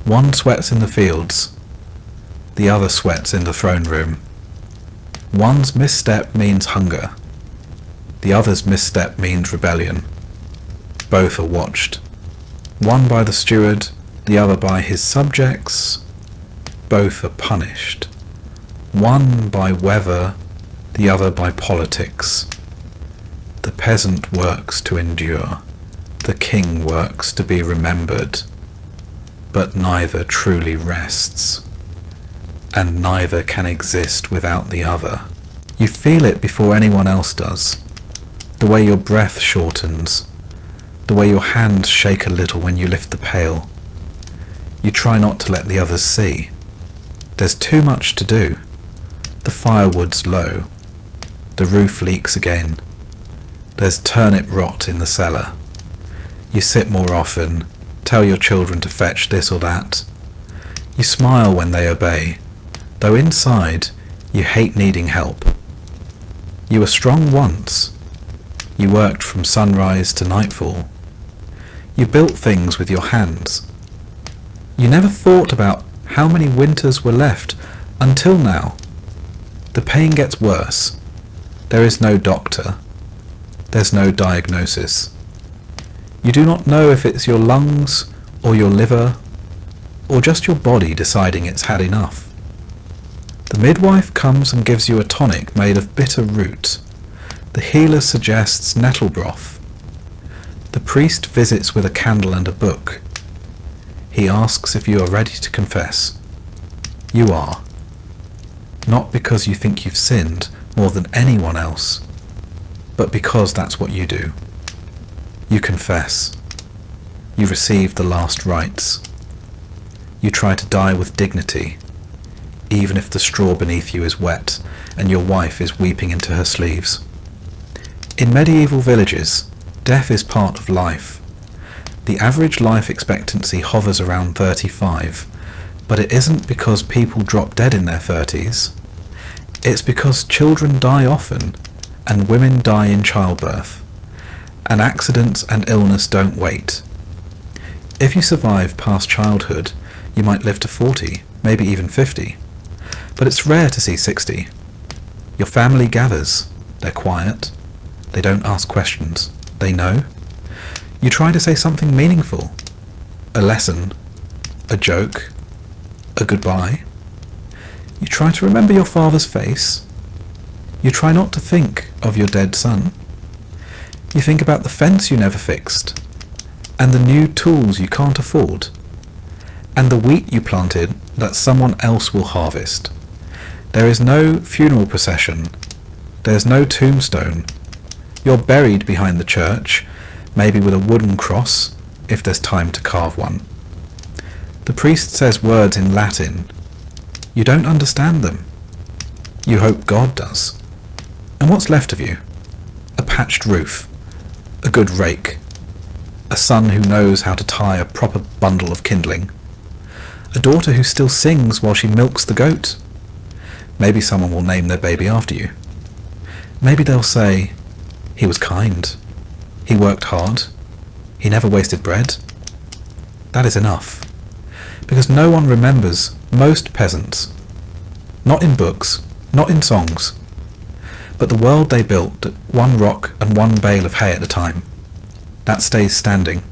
[SPEAKER 1] One sweats in the fields, the other sweats in the throne room. One's misstep means hunger, the other's misstep means rebellion. Both are watched, one by the steward, the other by his subjects. Both are punished, one by weather, the other by politics. The peasant works to endure, the king works to be remembered, but neither truly rests, and neither can exist without the other. You feel it before anyone else does, the way your breath shortens, the way your hands shake a little when you lift the pail. You try not to let the others see. There's too much to do. The firewood's low. The roof leaks again. There's turnip rot in the cellar. You sit more often, tell your children to fetch this or that. You smile when they obey, though inside you hate needing help. You were strong once. You worked from sunrise to nightfall. You built things with your hands. You never thought about how many winters were left until now. The pain gets worse. There is no doctor. There's no diagnosis. You do not know if it's your lungs or your liver or just your body deciding it's had enough. The midwife comes and gives you a tonic made of bitter root. The healer suggests nettle broth. The priest visits with a candle and a book. He asks if you are ready to confess. You are. Not because you think you've sinned more than anyone else, but because that's what you do. You confess. You receive the last rites. You try to die with dignity, even if the straw beneath you is wet and your wife is weeping into her sleeves. In medieval villages, death is part of life. The average life expectancy hovers around 35, but it isn't because people drop dead in their 30s. It's because children die often, and women die in childbirth, and accidents and illness don't wait. If you survive past childhood, you might live to 40, maybe even 50, but it's rare to see 60. Your family gathers. They're quiet. They don't ask questions. They know. You try to say something meaningful. A lesson. A joke. A goodbye. You try to remember your father's face. You try not to think of your dead son. You think about the fence you never fixed, and the new tools you can't afford, and the wheat you planted that someone else will harvest. There is no funeral procession. There's no tombstone. You're buried behind the church, maybe with a wooden cross, if there's time to carve one. The priest says words in Latin. You don't understand them. You hope God does. And what's left of you? A patched roof, a good rake, a son who knows how to tie a proper bundle of kindling, a daughter who still sings while she milks the goat. Maybe someone will name their baby after you. Maybe they'll say, he was kind, he worked hard, he never wasted bread. That is enough, because no one remembers most peasants, not in books, not in songs, but the world they built at one rock and one bale of hay at a time. That stays standing.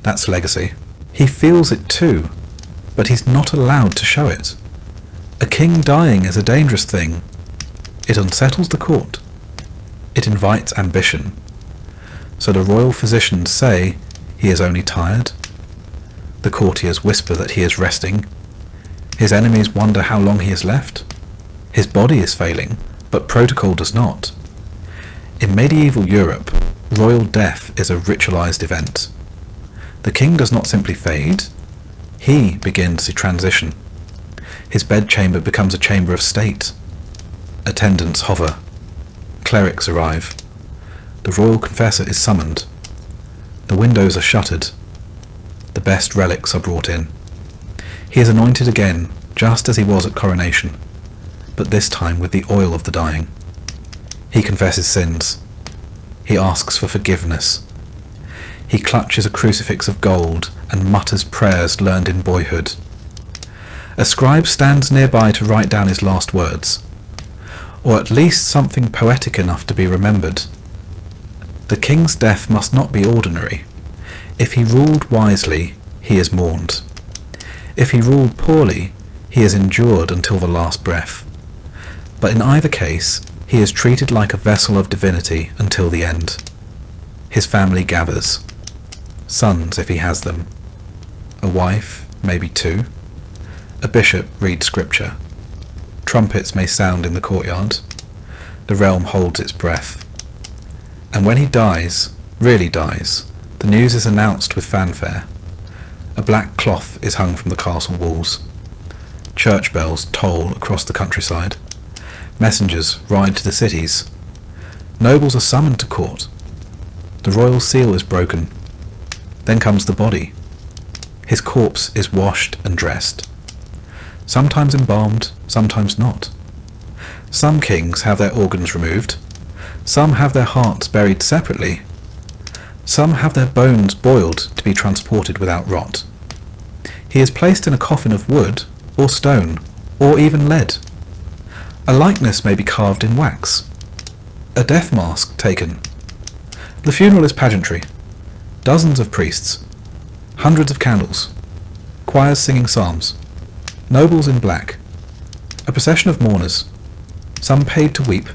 [SPEAKER 1] That's legacy. He feels it too, but he's not allowed to show it. A king dying is a dangerous thing. It unsettles the court. It invites ambition. So the royal physicians say he is only tired. The courtiers whisper that he is resting. His enemies wonder how long he has left. His body is failing, but protocol does not. In medieval Europe, royal death is a ritualized event. The king does not simply fade. He begins the transition. His bedchamber becomes a chamber of state. Attendants hover. Clerics arrive. The royal confessor is summoned. The windows are shuttered. The best relics are brought in. He is anointed again, just as he was at coronation, but this time with the oil of the dying. He confesses sins. He asks for forgiveness. He clutches a crucifix of gold and mutters prayers learned in boyhood. A scribe stands nearby to write down his last words, or at least something poetic enough to be remembered. The king's death must not be ordinary. If he ruled wisely, he is mourned. If he ruled poorly, he is endured until the last breath. But in either case, he is treated like a vessel of divinity until the end. His family gathers. Sons, if he has them. A wife, maybe two. A bishop reads scripture. Trumpets may sound in the courtyard. The realm holds its breath. And when he dies, really dies, the news is announced with fanfare. A black cloth is hung from the castle walls. Church bells toll across the countryside. Messengers ride to the cities. Nobles are summoned to court. The royal seal is broken. Then comes the body. His corpse is washed and dressed. Sometimes embalmed, sometimes not. Some kings have their organs removed. Some have their hearts buried separately. Some have their bones boiled to be transported without rot. He is placed in a coffin of wood, or stone, or even lead. A likeness may be carved in wax. A death mask taken. The funeral is pageantry. Dozens of priests. Hundreds of candles. Choirs singing psalms. Nobles in black. A procession of mourners. Some paid to weep.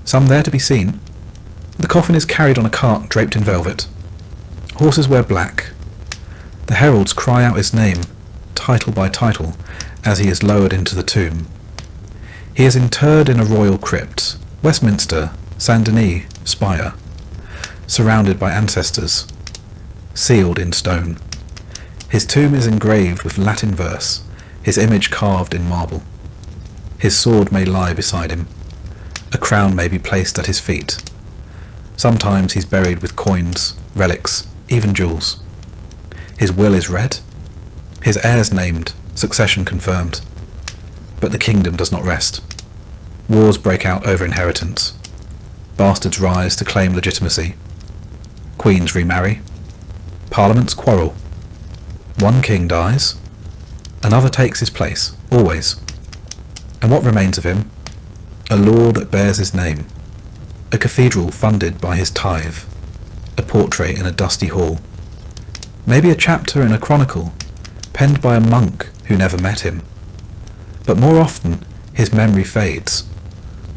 [SPEAKER 1] Some there to be seen. The coffin is carried on a cart draped in velvet. Horses wear black. The heralds cry out his name, title by title, as he is lowered into the tomb. He is interred in a royal crypt, Westminster, Saint Denis, spire, surrounded by ancestors, sealed in stone. His tomb is engraved with Latin verse, his image carved in marble. His sword may lie beside him. A crown may be placed at his feet. Sometimes he's buried with coins, relics, even jewels. His will is read, his heirs named, succession confirmed. But the kingdom does not rest. Wars break out over inheritance. Bastards rise to claim legitimacy. Queens remarry. Parliaments quarrel. One king dies. Another takes his place, always. And what remains of him? A law that bears his name. A cathedral funded by his tithe. A portrait in a dusty hall. Maybe a chapter in a chronicle, penned by a monk who never met him. But more often, his memory fades,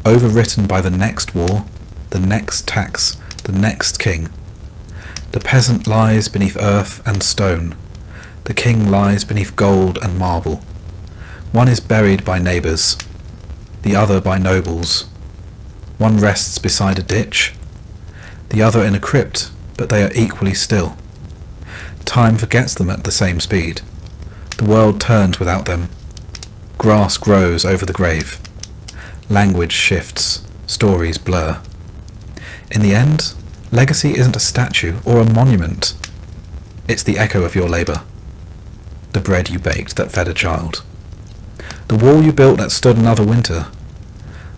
[SPEAKER 1] overwritten by the next war, the next tax, the next king. The peasant lies beneath earth and stone. The king lies beneath gold and marble. One is buried by neighbours, the other by nobles. One rests beside a ditch, the other in a crypt, but they are equally still. Time forgets them at the same speed. The world turns without them. Grass grows over the grave. Language shifts. Stories blur. In the end, legacy isn't a statue or a monument. It's the echo of your labour. The bread you baked that fed a child. The wall you built that stood another winter.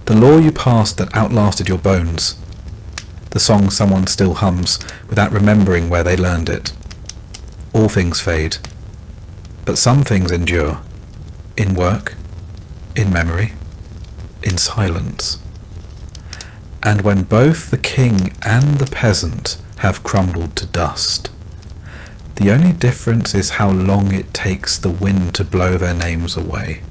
[SPEAKER 1] The law you passed that outlasted your bones. The song someone still hums without remembering where they learned it. All things fade, but some things endure, in work, in memory, in silence. And when both the king and the peasant have crumbled to dust, the only difference is how long it takes the wind to blow their names away.